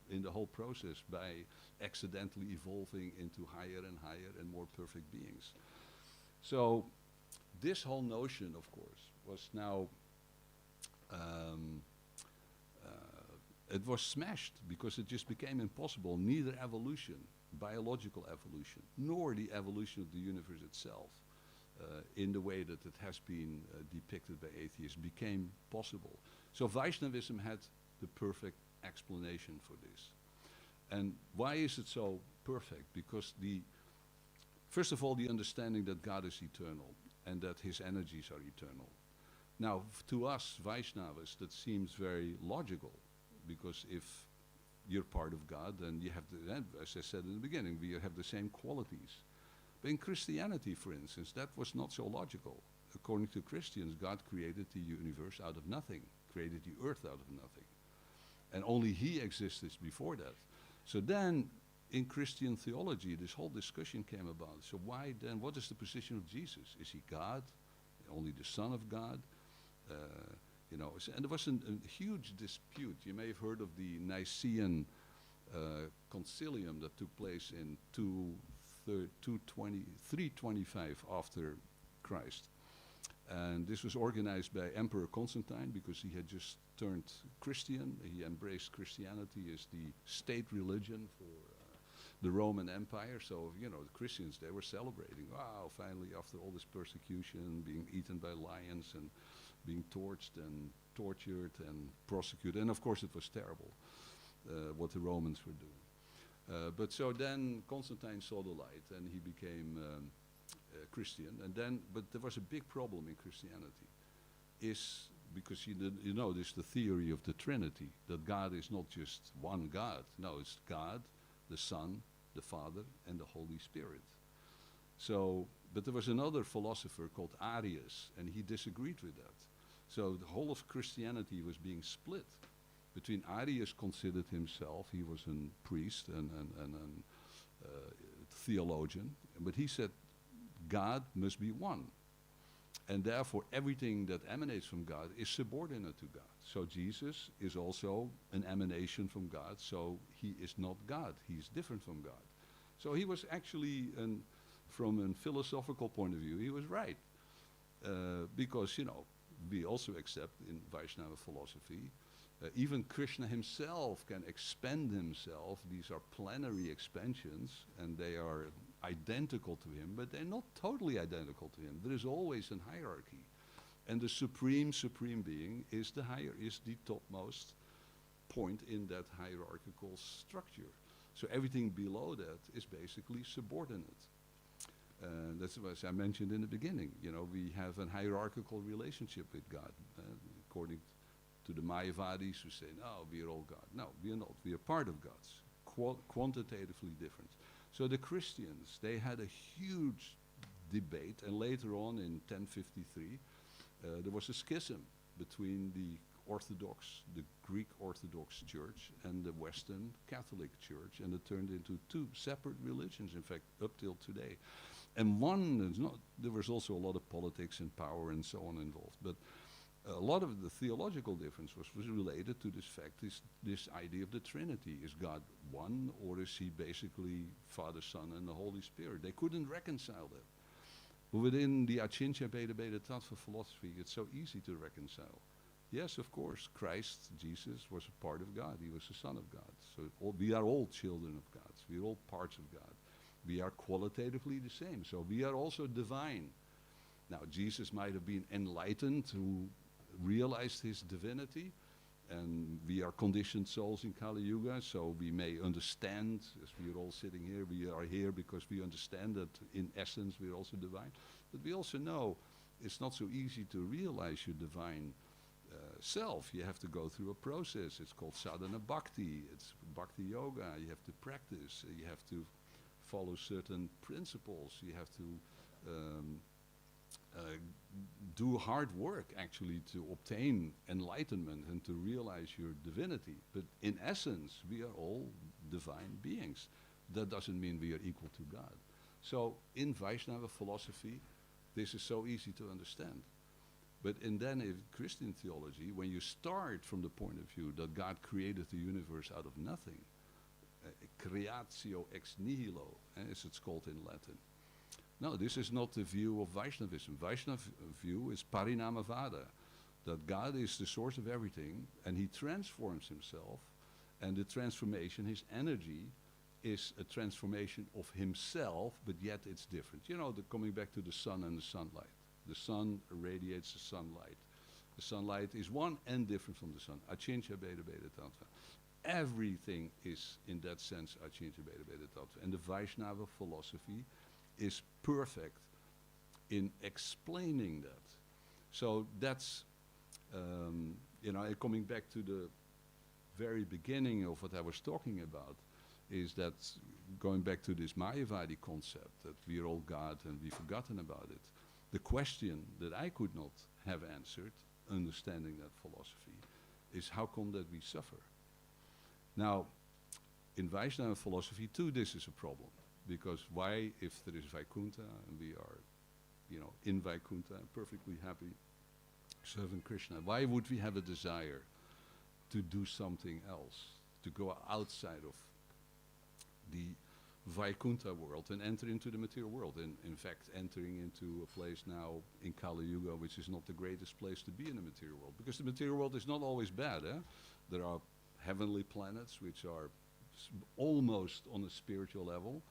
in the whole process by accidentally evolving into higher and higher and more perfect beings. So this whole notion, of course, was now it was smashed, because it just became impossible. Neither evolution, biological evolution, nor the evolution of the universe itself, in the way that it has been depicted by atheists, became possible. So Vaishnavism had the perfect explanation for this. And why is it so perfect? Because first of all, the understanding that God is eternal and that his energies are eternal. Now, to us Vaishnavas, that seems very logical, because if you're part of God, then you have, as I said in the beginning, we have the same qualities. But in Christianity, for instance, that was not so logical. According to Christians, God created the universe out of nothing, created the earth out of nothing. And only he existed before that. So then, in Christian theology, this whole discussion came about. So why then, what is the position of Jesus? Is he God? Only the Son of God? And there was a huge dispute. You may have heard of the Nicene Concilium that took place in 325 after Christ. And this was organized by Emperor Constantine because he had just turned Christian. He embraced Christianity as the state religion for the Roman Empire. So, the Christians, they were celebrating. Wow, finally, after all this persecution, being eaten by lions and being torched and tortured and prosecuted. And of course it was terrible, what the Romans were doing. But so then Constantine saw the light and he became Christian. But there was a big problem in Christianity, is because there's the theory of the Trinity, that God is not just one God. No, it's God, the Son, the Father, and the Holy Spirit. So, but there was another philosopher called Arius, and he disagreed with that. So the whole of Christianity was being split between Arius considered himself, he was a priest and a theologian, but he said God must be one. And therefore everything that emanates from God is subordinate to God. So Jesus is also an emanation from God, so he is not God, he's different from God. So he was actually, from a philosophical point of view, he was right. Because, we also accept in Vaishnava philosophy, even Krishna himself can expand himself. These are plenary expansions, and they are identical to him, but they're not totally identical to him. There is always a hierarchy. And the supreme being is the topmost point in that hierarchical structure. So everything below that is basically subordinate. That's what I mentioned in the beginning. We have a hierarchical relationship with God, according to the Mayavadis who say, no, we are all God. No, we are not. We are part of God's, quantitatively different. So the Christians, they had a huge debate, and later on in 1053, there was a schism between the Greek Orthodox Church and the Western Catholic Church, and it turned into two separate religions, in fact, up till today. And there was also a lot of politics and power and so on involved, but a lot of the theological difference was related to this fact, this idea of the Trinity. Is God one, or is he basically Father, Son, and the Holy Spirit? They couldn't reconcile that. But within the Achintya Bheda Bheda Tattva philosophy, it's so easy to reconcile. Yes, of course, Christ, Jesus, was a part of God. He was the Son of God. So we are all children of God. We are all parts of God. We are qualitatively the same. So we are also divine. Now, Jesus might have been enlightened to realize his divinity, and we are conditioned souls in Kali Yuga, so we may understand, as we are all sitting here, we are here because we understand that in essence we are also divine. But we also know it's not so easy to realize your divine self. You have to go through a process. It's called sadhana bhakti. It's bhakti yoga. You have to practice. You have to follow certain principles. You have to do hard work actually to obtain enlightenment and to realize your divinity. But in essence, we are all divine beings. That doesn't mean we are equal to God. So in Vaishnava philosophy, this is so easy to understand. But then in Christian theology, when you start from the point of view that God created the universe out of nothing, creatio ex nihilo, as it's called in Latin. No, this is not the view of Vaishnavism. Vaishnava view is parinamavada, that God is the source of everything, and he transforms himself, and the transformation, his energy, is a transformation of himself, but yet it's different. Coming back to the sun and the sunlight. The sun irradiates the sunlight. The sunlight is one and different from the sun. Achinsya Beda Beda Tattva. Everything is, in that sense, Achinsya Beda Beda Tattva. And the Vaishnava philosophy is perfect in explaining that. So that's, coming back to the very beginning of what I was talking about, is that going back to this Mayavadi concept, that we're all God and we've forgotten about it. The question that I could not have answered, understanding that philosophy, is how come that we suffer? Now, in Vaishnava philosophy too, this is a problem. Because why, if there is Vaikuntha and we are, in Vaikuntha and perfectly happy serving Krishna, why would we have a desire to do something else, to go outside of the Vaikuntha world and enter into the material world? And in fact, entering into a place now in Kali Yuga, which is not the greatest place to be in the material world, because the material world is not always bad. There are heavenly planets which are almost on a spiritual level.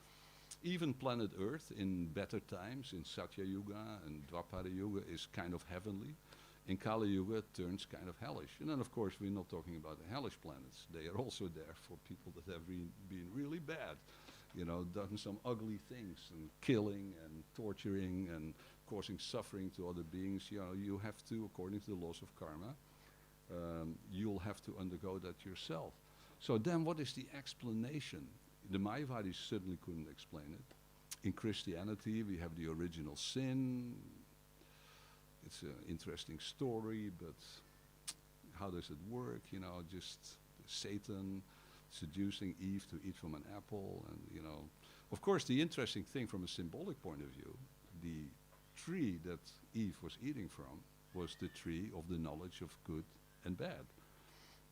Even planet Earth in better times, in Satya Yuga and Dwapara Yuga, is kind of heavenly. In Kali Yuga, it turns kind of hellish. And then, of course, we're not talking about the hellish planets. They are also there for people that have been really bad, done some ugly things, and killing and torturing and causing suffering to other beings. You have to, according to the laws of karma, you'll have to undergo that yourself. So then what is the explanation? The Mayavadis certainly couldn't explain it. In Christianity, we have the original sin. It's an interesting story, but how does it work? Just Satan seducing Eve to eat from an apple. And, of course, the interesting thing from a symbolic point of view, the tree that Eve was eating from was the tree of the knowledge of good and bad.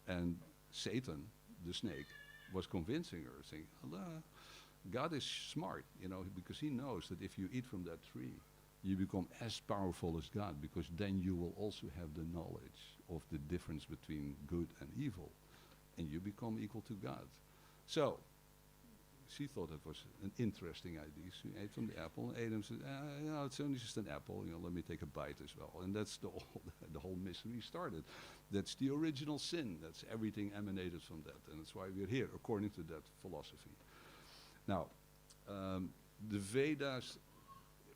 And Satan, the snake, was convincing her, saying, Allah, God is smart, because he knows that if you eat from that tree, you become as powerful as God, because then you will also have the knowledge of the difference between good and evil, and you become equal to God. So, she thought it was an interesting idea. She ate from the apple, and Adam said, it's only just an apple, let me take a bite as well. And that's the whole misery started. That's the original sin. That's everything emanated from that. And that's why we're here, according to that philosophy. Now, the Vedas,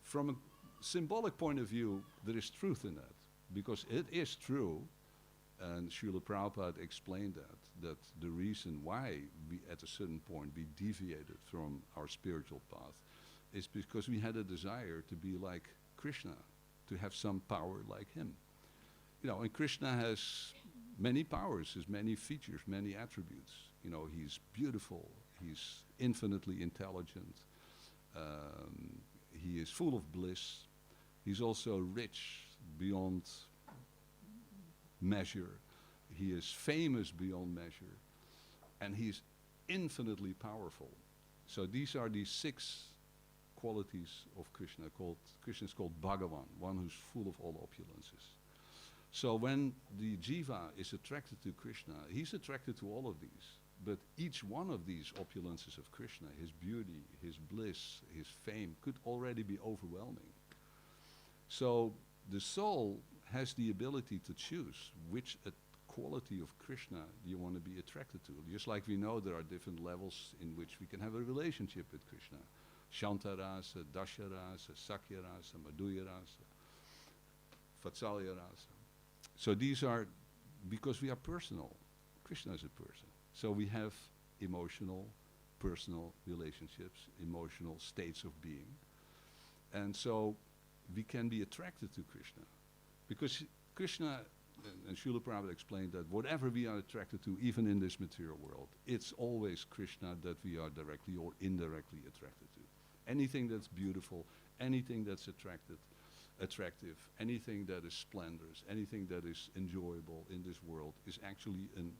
from a symbolic point of view, there is truth in that. Because it is true, and Srila Prabhupada explained that the reason why we, at a certain point, we deviated from our spiritual path is because we had a desire to be like Krishna, to have some power like him. And Krishna has many powers, has many features, many attributes. He's beautiful, he's infinitely intelligent, he is full of bliss, he's also rich beyond measure, he is famous beyond measure, and he's infinitely powerful. So these are the 6 qualities of Krishna. Krishna is called Bhagavan, one who's full of all opulences. So when the jiva is attracted to Krishna, he's attracted to all of these. But each one of these opulences of Krishna, his beauty, his bliss, his fame, could already be overwhelming. So the soul has the ability to choose which quality of Krishna you want to be attracted to. Just like we know there are different levels in which we can have a relationship with Krishna. Shantarasa, Dasharasa, Sakyarasa, Madhuyarasa, Vatsalyarasa. So these are, because we are personal. Krishna is a person. So we have emotional, personal relationships, emotional states of being. And so we can be attracted to Krishna. Because Krishna, and Srila Prabhupada explained that whatever we are attracted to, even in this material world, it's always Krishna that we are directly or indirectly attracted to. Anything that's beautiful, anything that's attractive, anything that is splendorous, anything that is enjoyable in this world is actually an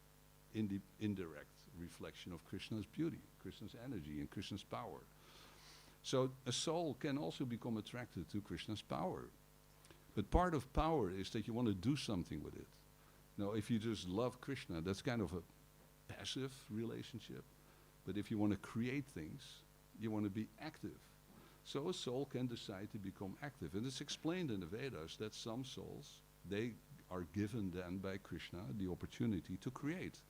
indirect reflection of Krishna's beauty, Krishna's energy, and Krishna's power. So a soul can also become attracted to Krishna's power. But part of power is that you want to do something with it. Now, if you just love Krishna, that's kind of a passive relationship. But if you want to create things, you want to be active. So a soul can decide to become active. And it's explained in the Vedas that some souls, they are given then by Krishna the opportunity to create.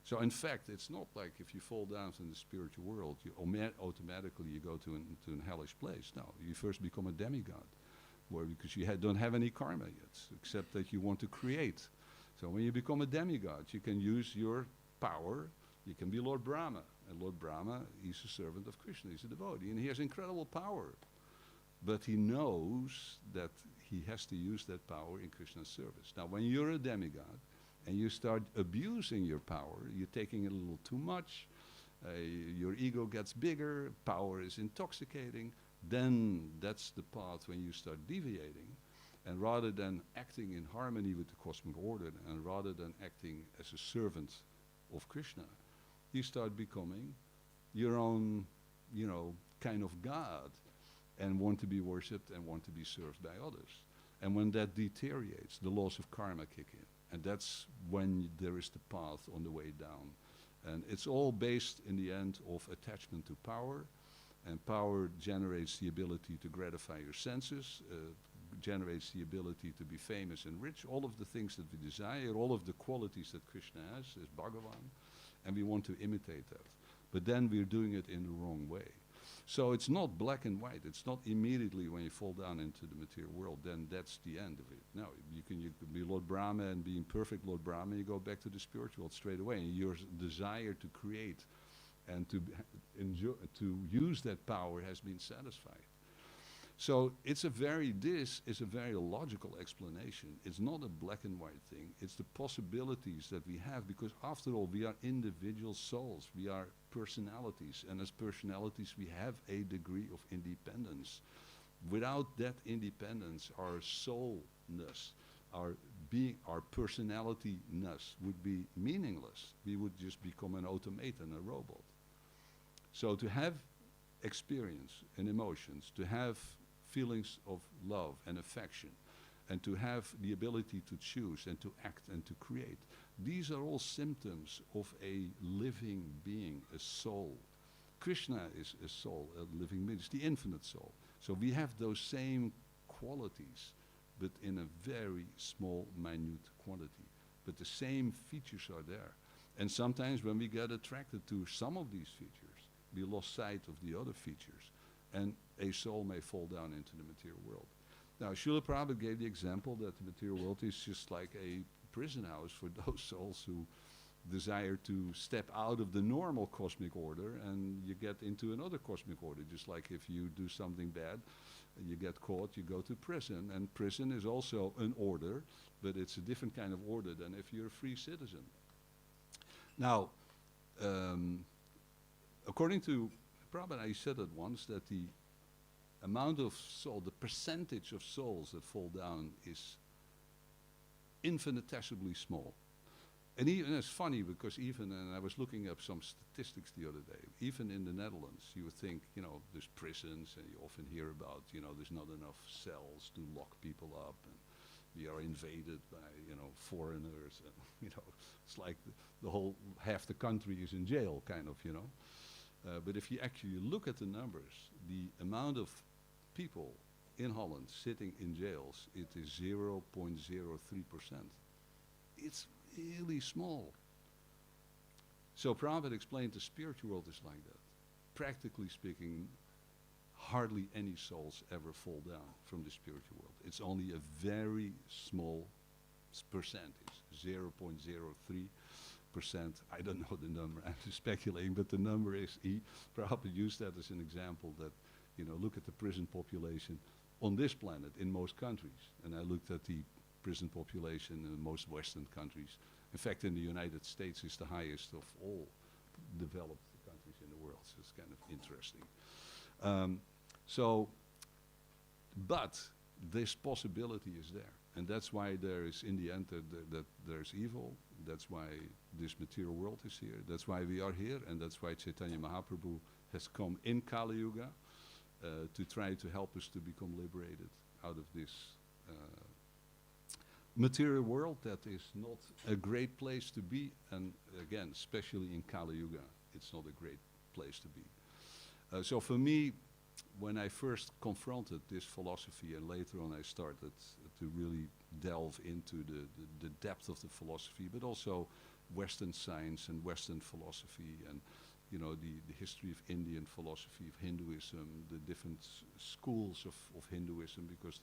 So in fact, it's not like if you fall down from the spiritual world, you automatically you go to an hellish place. No, you first become a demigod, because you don't have any karma yet, except that you want to create. So when you become a demigod, you can use your power. You can be Lord Brahma, and Lord Brahma, he's a servant of Krishna, he's a devotee, and he has incredible power. But he knows that he has to use that power in Krishna's service. Now, when you're a demigod, and you start abusing your power, you're taking it a little too much, your ego gets bigger, power is intoxicating, then that's the path when you start deviating. And rather than acting in harmony with the cosmic order, and rather than acting as a servant of Krishna, you start becoming your own, kind of God, and want to be worshipped and want to be served by others. And when that deteriorates, the laws of karma kick in. And that's when there is the path on the way down. And it's all based, in the end, of attachment to power. And power generates the ability to gratify your senses, generates the ability to be famous and rich, all of the things that we desire, all of the qualities that Krishna has, as Bhagavan, and we want to imitate that. But then we're doing it in the wrong way. So it's not black and white. It's not immediately when you fall down into the material world, then that's the end of it. No, you can be Lord Brahma, and being perfect Lord Brahma, you go back to the spiritual world straight away. And your desire to create and to enjoy, to use that power has been satisfied. So this is a very logical explanation. It's not a black and white thing. It's the possibilities that we have, because after all, we are individual souls. We are personalities, and as personalities, we have a degree of independence. Without that independence, our soulness, our being, our personality-ness would be meaningless. We would just become an automaton, a robot. So to have experience and emotions, to have feelings of love and affection, and to have the ability to choose and to act and to create, these are all symptoms of a living being, a soul. Krishna is a soul, a living being. It's the infinite soul. So we have those same qualities, but in a very small, minute quantity. But the same features are there. And sometimes when we get attracted to some of these features, we lost sight of the other features, and a soul may fall down into the material world. Now, Srila Prabhupada gave the example that the material world is just like a prison house for those souls who desire to step out of the normal cosmic order, and you get into another cosmic order. Just like if you do something bad, you get caught, you go to prison. And prison is also an order, but it's a different kind of order than if you're a free citizen. Now, according to Prabhupada, I said it once, that the amount of soul, the percentage of souls that fall down is infinitesimally small. And it's funny because and I was looking up some statistics the other day, even in the Netherlands, you would think, there's prisons, and you often hear about, there's not enough cells to lock people up, and we are invaded by, foreigners, and, it's like the whole, half the country is in jail, kind of, But if you actually look at the numbers, the amount of people in Holland sitting in jails, it is 0.03%. It's really small. So Prabhupada explained the spiritual world is like that. Practically speaking, hardly any souls ever fall down from the spiritual world. It's only a very small percentage, 0.03%. I don't know the number, I'm just speculating, but the number is, Prabhupada used that as an example that, look at the prison population on this planet in most countries. And I looked at the prison population in most Western countries. In fact, in the United States, it's the highest of all developed countries in the world. So it's kind of interesting. But this possibility is there. And that's why there is, in the end, that there's evil. That's why this material world is here. That's why we are here. And that's why Chaitanya Mahaprabhu has come in Kali Yuga to try to help us to become liberated out of this material world that is not a great place to be. And again, especially in Kali Yuga, it's not a great place to be. So for me, when I first confronted this philosophy, and later on I started to really delve into the depth of the philosophy, but also Western science and Western philosophy, and the history of Indian philosophy, of Hinduism, the different schools of Hinduism, because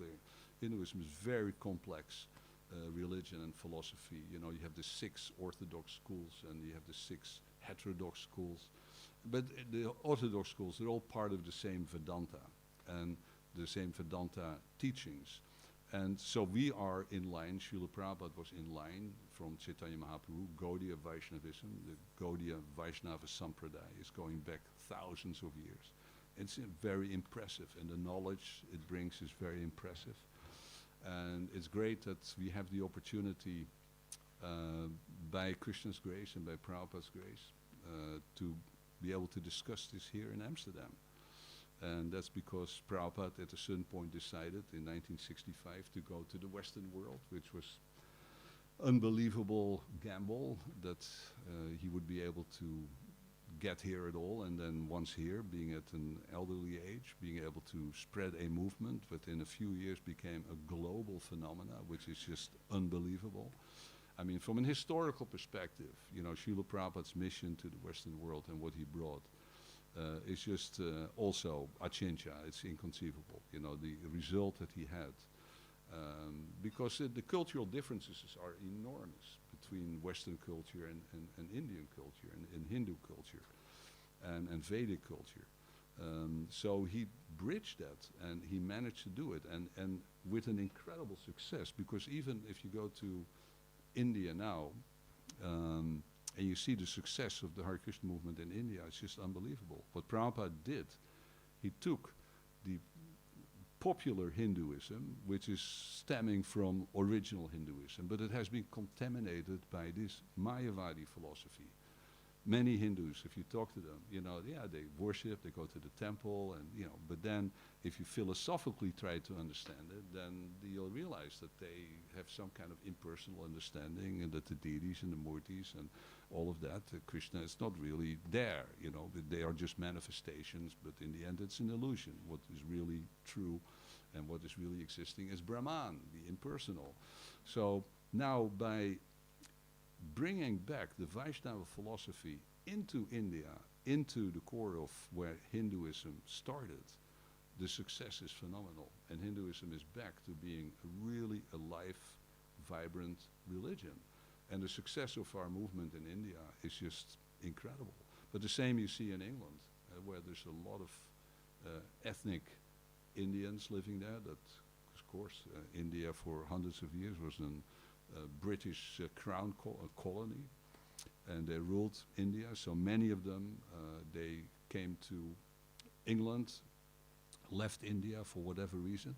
Hinduism is very complex religion and philosophy. You have the 6 orthodox schools and you have the 6 heterodox schools. But the orthodox schools, they're all part of the same Vedanta and the same Vedanta teachings. And so we are in line, Srila Prabhupada was in line from Chaitanya Mahaprabhu. Gaudiya Vaishnavism, the Gaudiya Vaishnava Sampradaya is going back thousands of years. It's very impressive, and the knowledge it brings is very impressive. And it's great that we have the opportunity, by Krishna's grace and by Prabhupada's grace, to be able to discuss this here in Amsterdam. And that's because Prabhupada at a certain point decided in 1965 to go to the Western world, which was unbelievable gamble that he would be able to get here at all, and then once here, being at an elderly age, being able to spread a movement within a few years became a global phenomena, which is just unbelievable. I mean, from an historical perspective, Srila Prabhupada's mission to the Western world and what he brought is just also achintya. It's inconceivable, the result that he had. Because the cultural differences are enormous between Western culture and Indian culture and Hindu culture and Vedic culture. So he bridged that, and he managed to do it, and with an incredible success, because even if you go to India now, and you see the success of the Hare Krishna movement in India, it's just unbelievable. What Prabhupada did, he took the popular Hinduism, which is stemming from original Hinduism, but it has been contaminated by this Mayavadi philosophy. Many Hindus, if you talk to them, they worship, they go to the temple, and but then if you philosophically try to understand it, then you'll realize that they have some kind of impersonal understanding, and that the deities and the murtis and all of that, Krishna is not really there, but they are just manifestations, but in the end it's an illusion. What is really true and what is really existing is Brahman, the impersonal. So now by bringing back the Vaishnava philosophy into India, into the core of where Hinduism started, the success is phenomenal. And Hinduism is back to being really a live, vibrant religion. And the success of our movement in India is just incredible. But the same you see in England, where there's a lot of ethnic Indians living there. That, of course, India for hundreds of years was a British crown colony, and they ruled India. So many of them, they came to England, left India for whatever reason.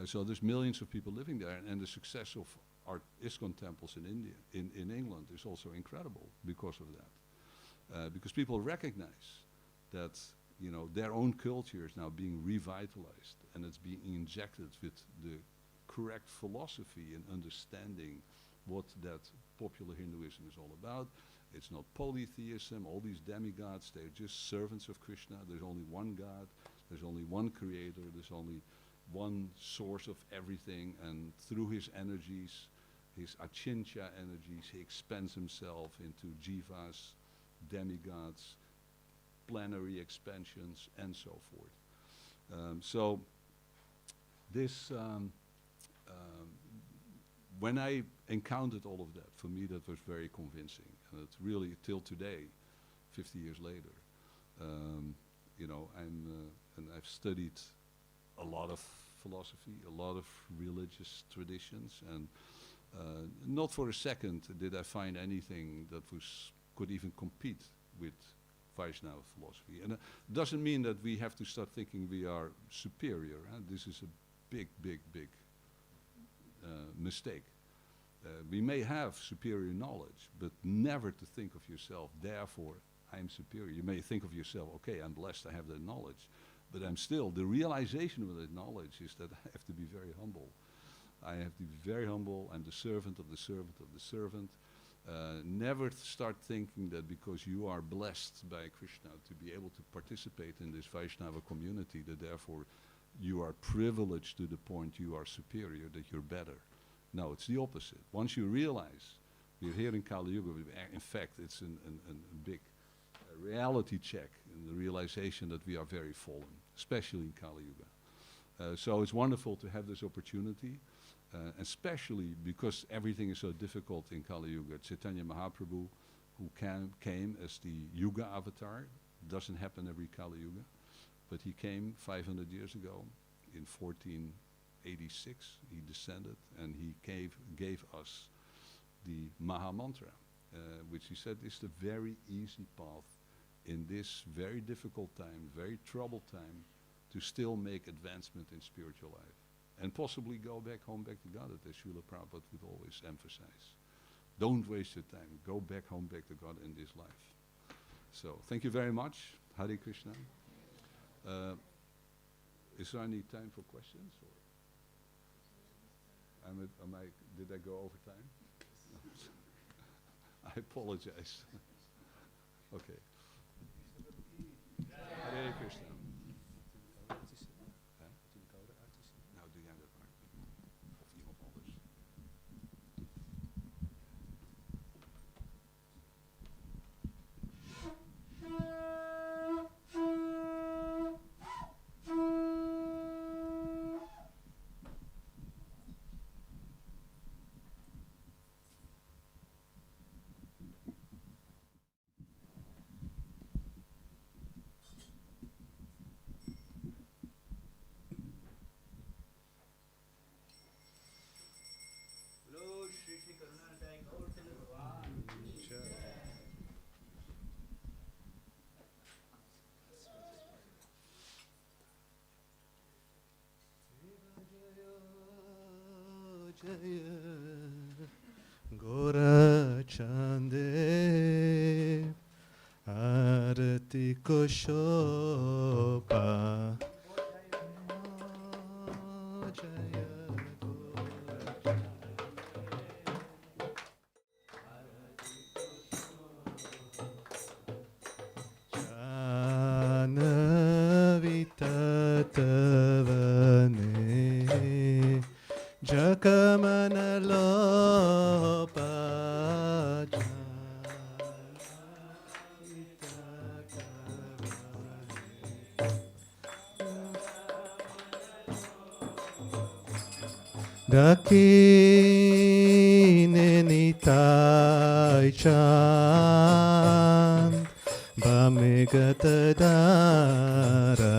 So there's millions of people living there, and the success of our ISKCON temples in India, in England, is also incredible because of that. Because people recognize that their own culture is now being revitalized, and it's being injected with the correct philosophy and understanding what that popular Hinduism is all about. It's not polytheism, all these demigods, they're just servants of Krishna. There's only one God, there's only one creator, there's only one source of everything, and through his energies, his achintya energies, he expands himself into jivas, demigods, plenary expansions, and so forth. So this, when I encountered all of that, for me that was very convincing. And it's really, till today, 50 years later, and I've studied a lot of philosophy, a lot of religious traditions, and not for a second did I find anything that could even compete with Vaishnava philosophy. And it doesn't mean that we have to start thinking we are superior. This is a big, big, big mistake. We may have superior knowledge, but never to think of yourself, therefore, I'm superior. You may think of yourself, okay, I'm blessed, I have that knowledge, but I'm still, the realization of that knowledge is that I have to be very humble. I have to be very humble. I'm the servant of the servant of the servant. Never start thinking that because you are blessed by Krishna to be able to participate in this Vaishnava community, that therefore you are privileged to the point you are superior, that you're better. No, it's the opposite. Once you realize we're here in Kali Yuga, in fact, it's a big reality check in the realization that we are very fallen, especially in Kali Yuga. So it's wonderful to have this opportunity, especially because everything is so difficult in Kali Yuga. Chaitanya Mahaprabhu, who came as the Yuga avatar, doesn't happen every Kali Yuga, but he came 500 years ago in 1486. He descended and he gave us the Maha Mantra, which he said is the very easy path in this very difficult time, very troubled time, to still make advancement in spiritual life and possibly go back home, back to God, as Srila Prabhupada would always emphasize. Don't waste your time. Go back home, back to God in this life. So thank you very much. Hare Krishna. Is there any time for questions? Or did I go over time? I apologize. Okay. Hare Krishna. Nou, doe jij dat maar. Of iemand anders. Gora Chande Aarti ko Shobha Jaya Gora Janavitatavane Jakamanalopa Dakine Nitai Chand Bamigatadara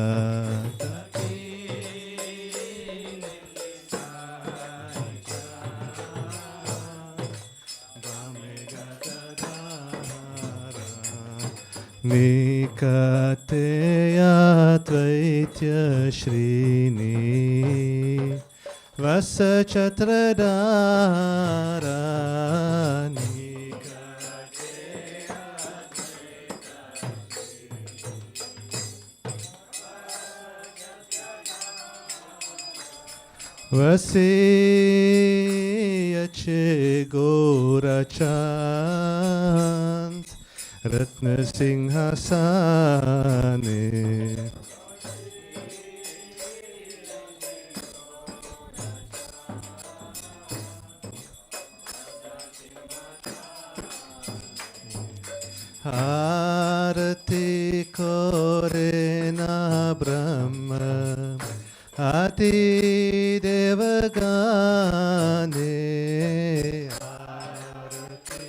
Nikateya Tvaitya Shrini Vasachatradara Nikateya Vasiyache Gorachant Ratna Singhasane Aarti Korena Brahma Ati Devagane Aarti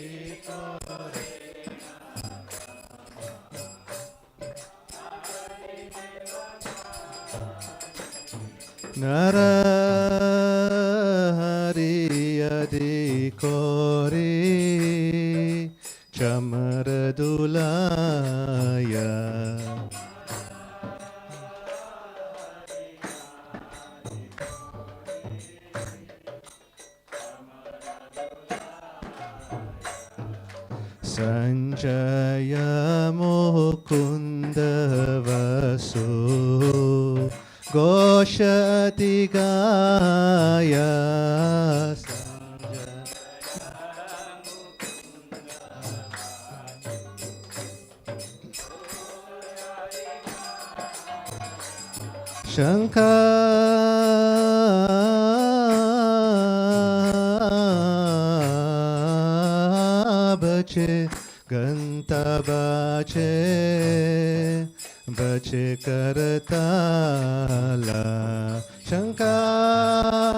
Narahari Adi Kori Chamaradulaya Sanjaya Mukunda Vasu Goshati Gaya Shankara bache ganta bache bache karatala shankar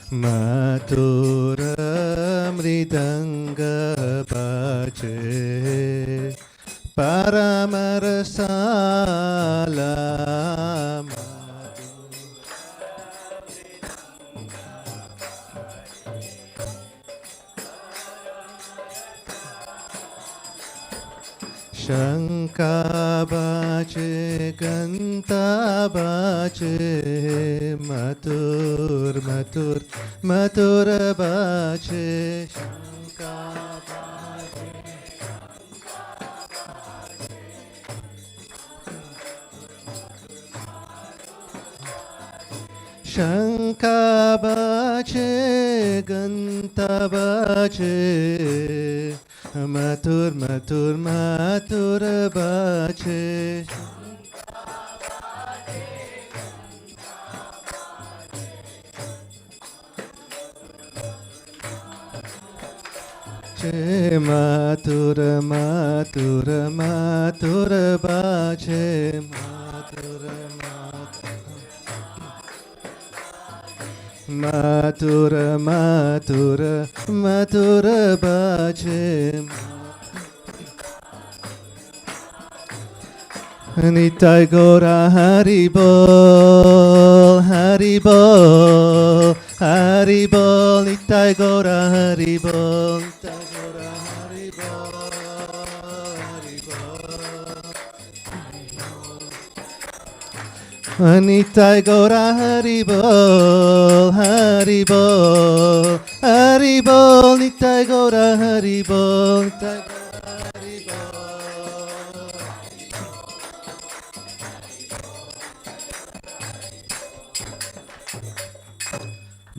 Mathura mridanga pache paramarasala Shanka bache ganta bache matur matur matur bache Shanka Shanka bache ganta bache matur matur matur bache che matur matur matur bache matur matur matur matur bache Nitai Gora Haribol, Haribol, Haribol, Nitai Gora Haribol, Nitai Gora Haribol, Haribol. Nitai Gora Haribol, Haribol, Haribol, Nitai Gora Haribol, Nitai Gora Haribol.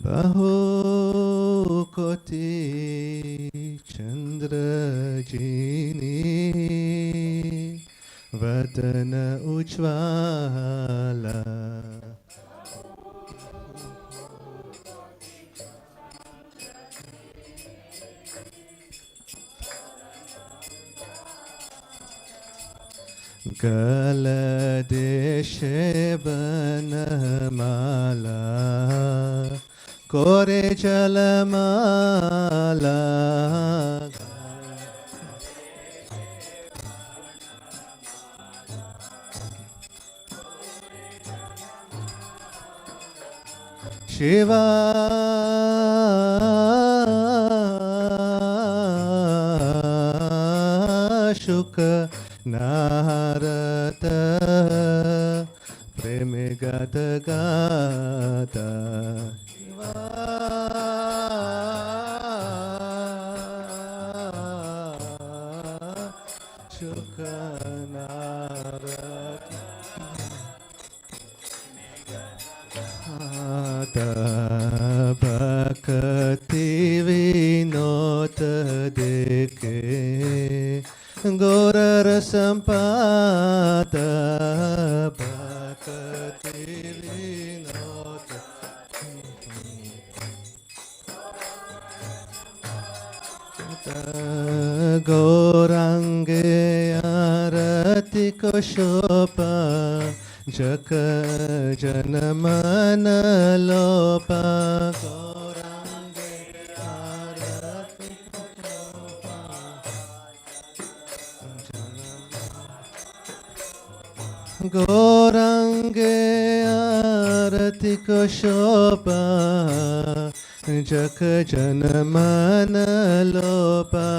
Baho koti chandra jini vadana ujvala gala deshe banamala Kore jalamala Shiva Shuka Narata Preme Gata Gata Bhakti vinota deke Gora rasampata Bhakti vinota Gaurange Aarti Koshopa Jaka Janamana Lopa Gaurange Aarti Koshopa Gaurange Aarti Koshopa Jaka Janamana Lopa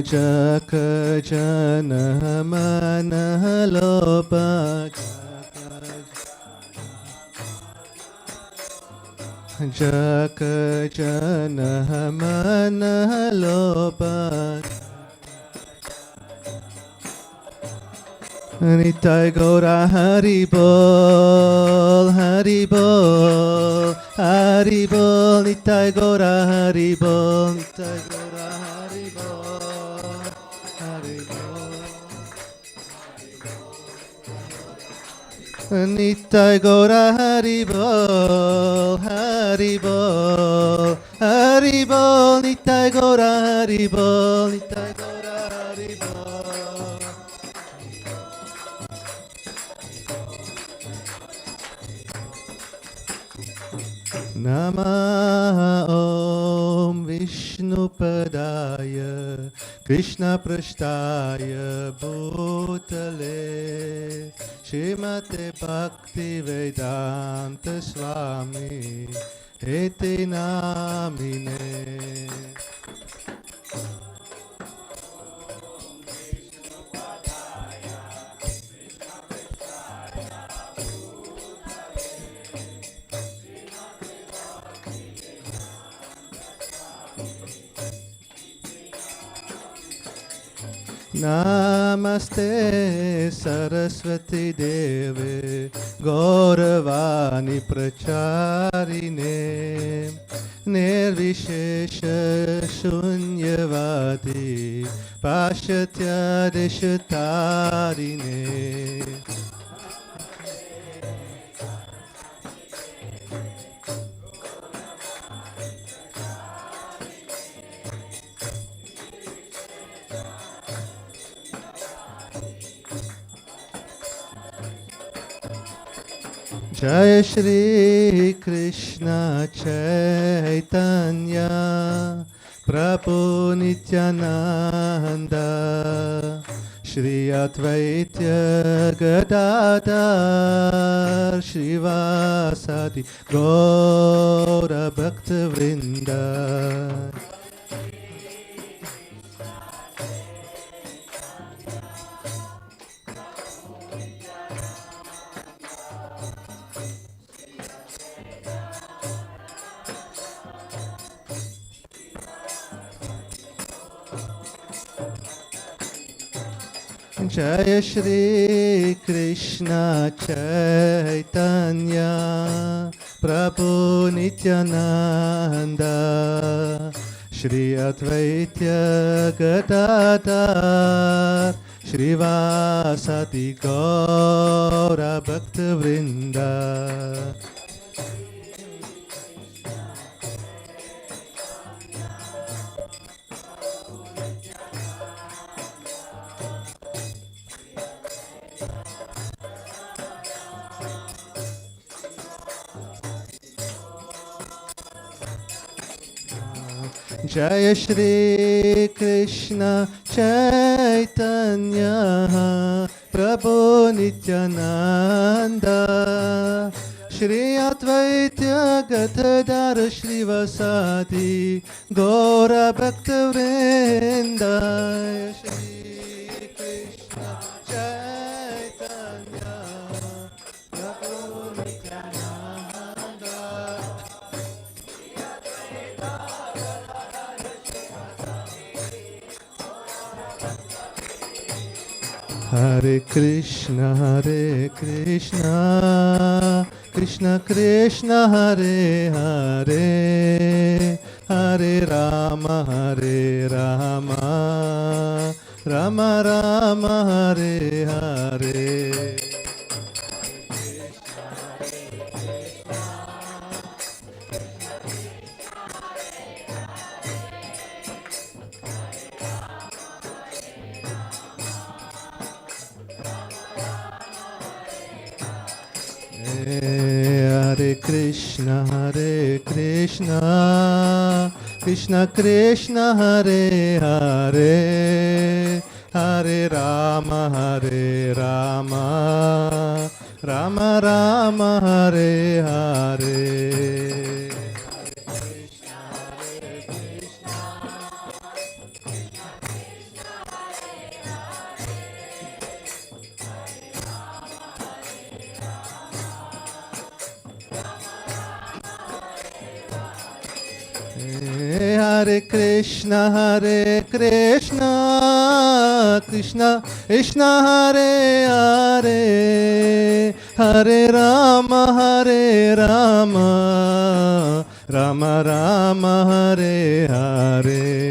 Jaka Janamana Lopa Jaka Janamana Lopa Nitai Gaura Hari Bol, Hari Bol, Hari Bol, Nitai Gaura Hari Bol, Nitai Gaura Hari Bol, Hari Bol. Nitai Gaura Hari Bol, Hari Bol, Hari Bol, Nitai Gaura Hari Bol, Nitai Gaura Hari Bol. Namah Om Vishnupadaya Krishna Prashtaya Bhutale Srimate Bhakti Vedanta Swami Iti Namine. Namaste Saraswati Deve Gauravani Pracharine Nirvishesha Shunyavati Pashatya Deshatarine. Jai Shri Krishna Chaitanya Prabhu Nityananda Shri Advaita Gadadhar Shrivasadi Gaura Bhakta Vrinda. Jai Shri Krishna Chaitanya Prabhu Nityananda Shri Advaita Gadadhar Shrivasati Gaura Bhakta Vrinda. Jai Shri Krishna Chaitanya Prabhu Nityananda Shri Advaita Gadadhar Shrivasati Gaura Bhakta Vrinda. Shri Krishna Chaitanya Prabhu Nityananda. Hare Krishna, Krishna Krishna, Hare Hare, Hare Rama, Rama Rama, Hare Hare. Hare Krishna, Krishna Krishna, Hare Hare, Hare Rama, Rama Rama, Hare Hare. Hare Krishna, Krishna Krishna Krishna Hare Hare Hare Rama Rama Rama Hare Hare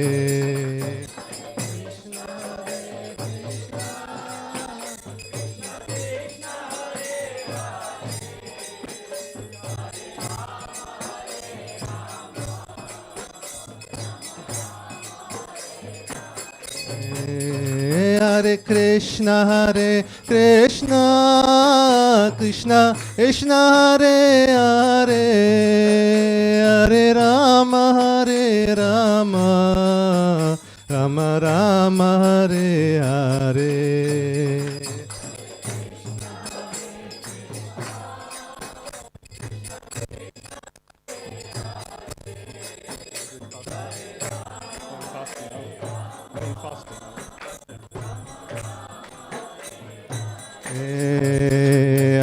Hare Krishna Krishna Krishna Hare Hare Hare Rama Rama Rama Hare Hare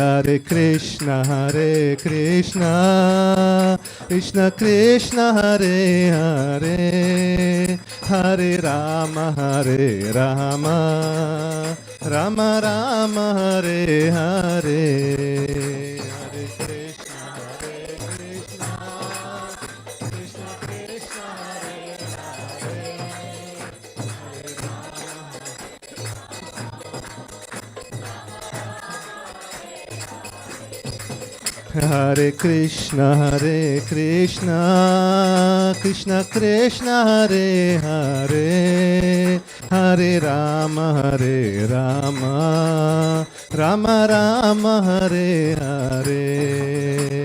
Hare Krishna Krishna Krishna Hare Hare Hare Rama Rama Rama Hare Hare Hare Krishna Krishna Krishna Hare Krishna Krishna Krishna Hare Hare Hare Rama Rama Rama Hare Hare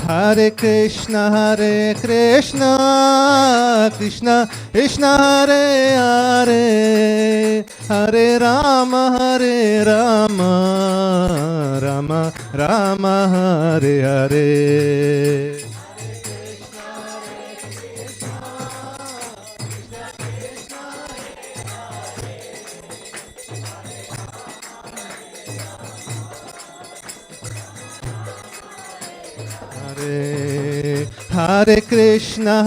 Hare Krishna Krishna Krishna Hare Hare Hare Rama Rama Rama Hare Hare Hare Krishna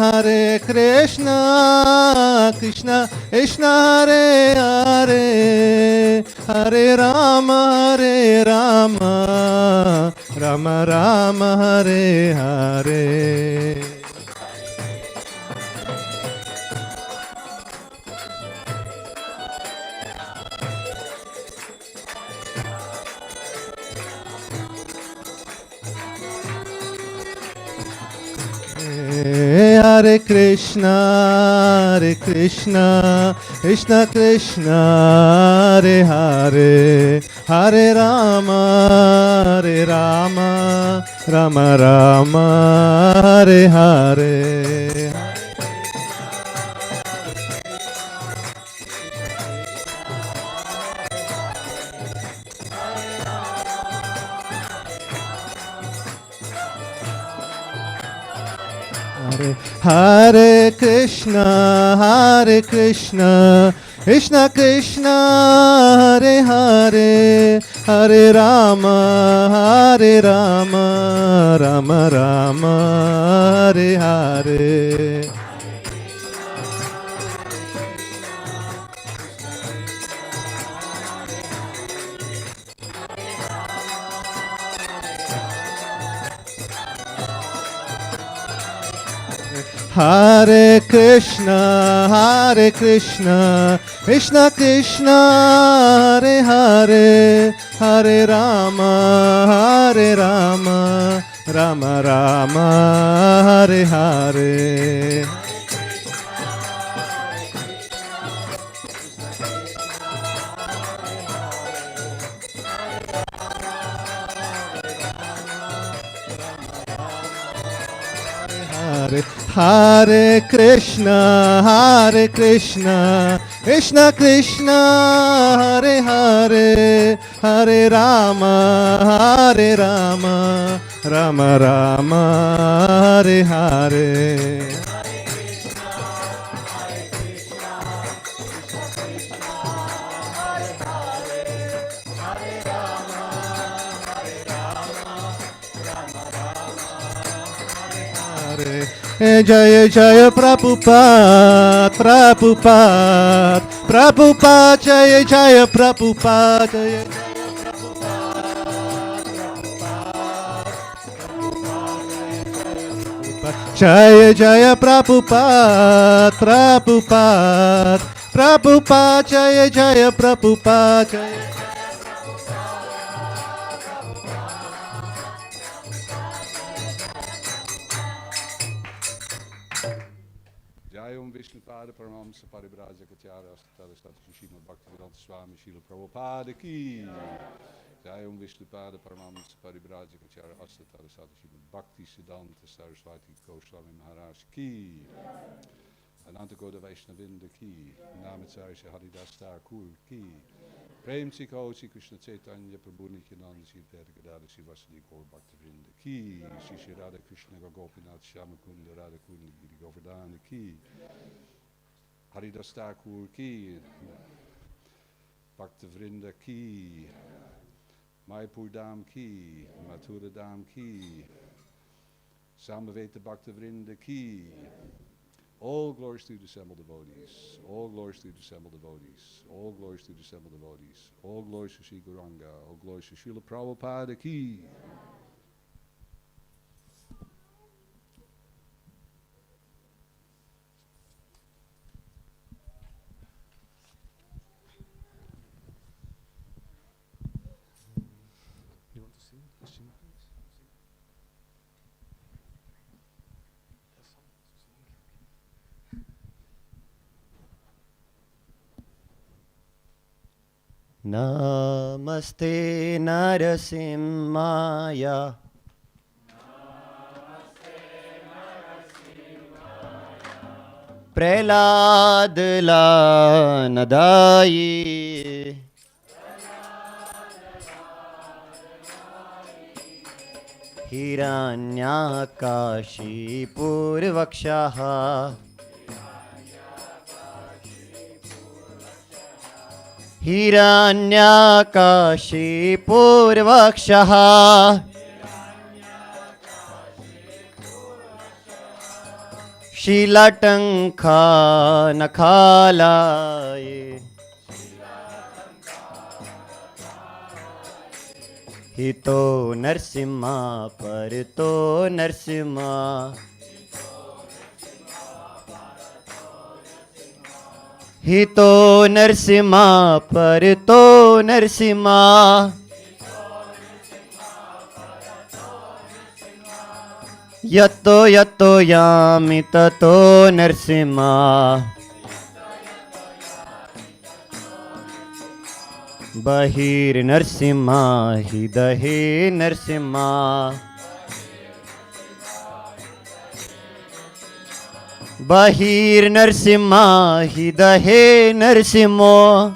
Krishna Krishna Hare Hare Hare Rama Rama Rama Hare Hare Hare Krishna Krishna Krishna Hare Hare Hare Rama Rama Rama Hare Hare Hare Krishna Krishna Krishna Hare Hare Hare Rama Rama Rama Hare Hare Hare Krishna Krishna Krishna Hare Hare Hare Rama Rama Rama Hare Hare Hare Krishna Krishna Krishna Hare Hare Hare Rama Rama Rama Hare Hare Jaya Jaya Prabhupada, Prabhupada, Prabhupada, Jaya Jaya Prabhupada, Jaya Jaya Jaya Prabhupada, Prabhupada, Prabhupada, Jaya Jaya Prabhupada, Jaya Jai Om Vishnu Pada Paramamsa Paribrajakatyara Astara Sati Srimad Bhaktivedanta Swami Srila Prabhupada Ki. Jai Om Vishnu Pada Paramamsa Paribrajakatyara Astara Sati Srimad Bhakti Siddhanta Saraswati Goswami Maharaj Ki. Ananta Goda Vaishnavinda Ki. Namatsarya Haridas Thakur Ki. Prem Sikho Sri Krishna Chaitanya Prabhu Nityananda Sri Advaita Gadadhar Sri Vasudeva Gaur Bhaktivinoda Ki. Sri Sri Radha Krishna Gopinath Shama Kunda Radha Kunda Giri Govardhana Ki. Haridas Thakur Ki. Bhaktivinoda Ki. Mayapur Dham Ki. Mathura Dham Ki. Samaveta Bhaktivinoda Ki. All glories to the assembled devotees. All glories to the assembled devotees. All glories to the assembled devotees. All glories to Sri Gauranga. All glories to Srila Prabhupada Ki. You want to sing? Yes, sing, please. Namaste Narasimhaya. Prahlad Lanadayi. Hiranyakashi Purvakshaha. Hiranyakashi Purvakshaha. Shilatanka Nakhalaye. Hito Narsimha Parto Narsimha. Hito Narsimha Parto Narsimha. Yato yato yami tato Narsimha. Bahir Narsimha Hidahe Narsimha. Bahir Narsimha Hidahe Narsimha.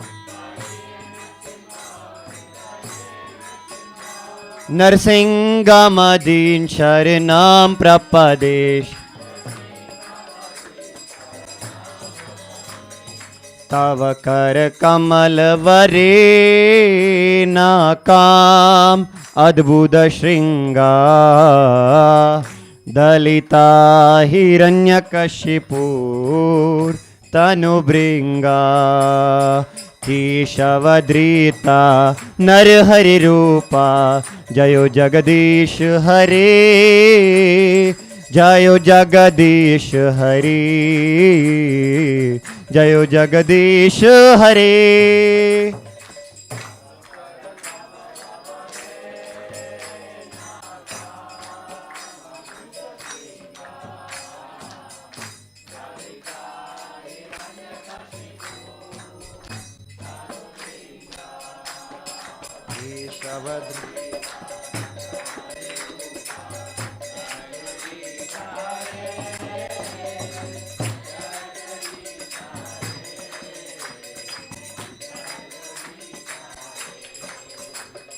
Narsingamadin Sharanam Prapadesh. Tavakar Kamal Vare Nakam Adbhuta Shringa. Dalita Hiranyakashipur Tanubringa. Keshavadrita Narhari Rupa. Jayo Jagadish Hare. Jayo Jagadish Hare. Jayo Jagadish Hare.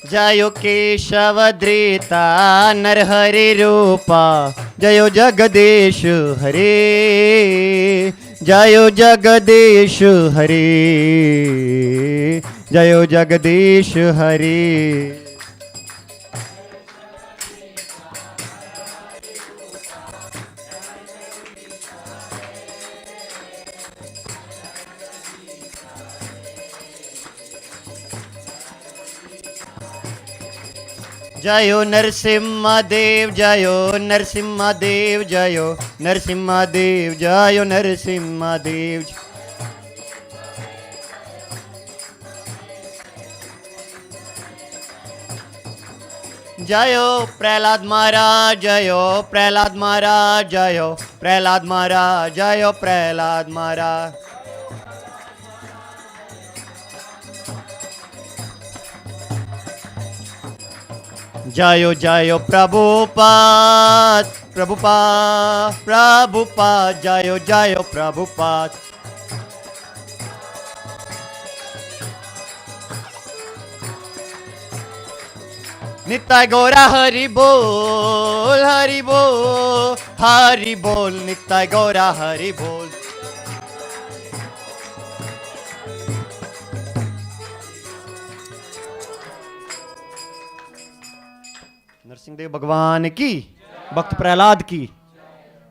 Jayo Keshavadrita Narhari Rupa. Jayo Jagadish Hare. Jayo Jagadish Hare. Jayo Jagadish Hare. जयो नरसिम्हा देव, जयो नरसिम्हा देव, जयो नरसिम्हा देव, जयो नरसिम्हा देव। जयो प्रहलाद महाराज, जयो प्रहलाद महाराज, जयो प्रहलाद महाराज, जयो प्रहलाद महाराज। जयो जयो प्रभुपाद, प्रभुपाद, प्रभुपाद, जयो जयो प्रभुपाद। नित्य गौरा हरि बोल, हरि बोल, हरि बोल, नित्य गौरा हरि बोल। नरसिंह देव भगवान की, भक्त प्रहलाद की।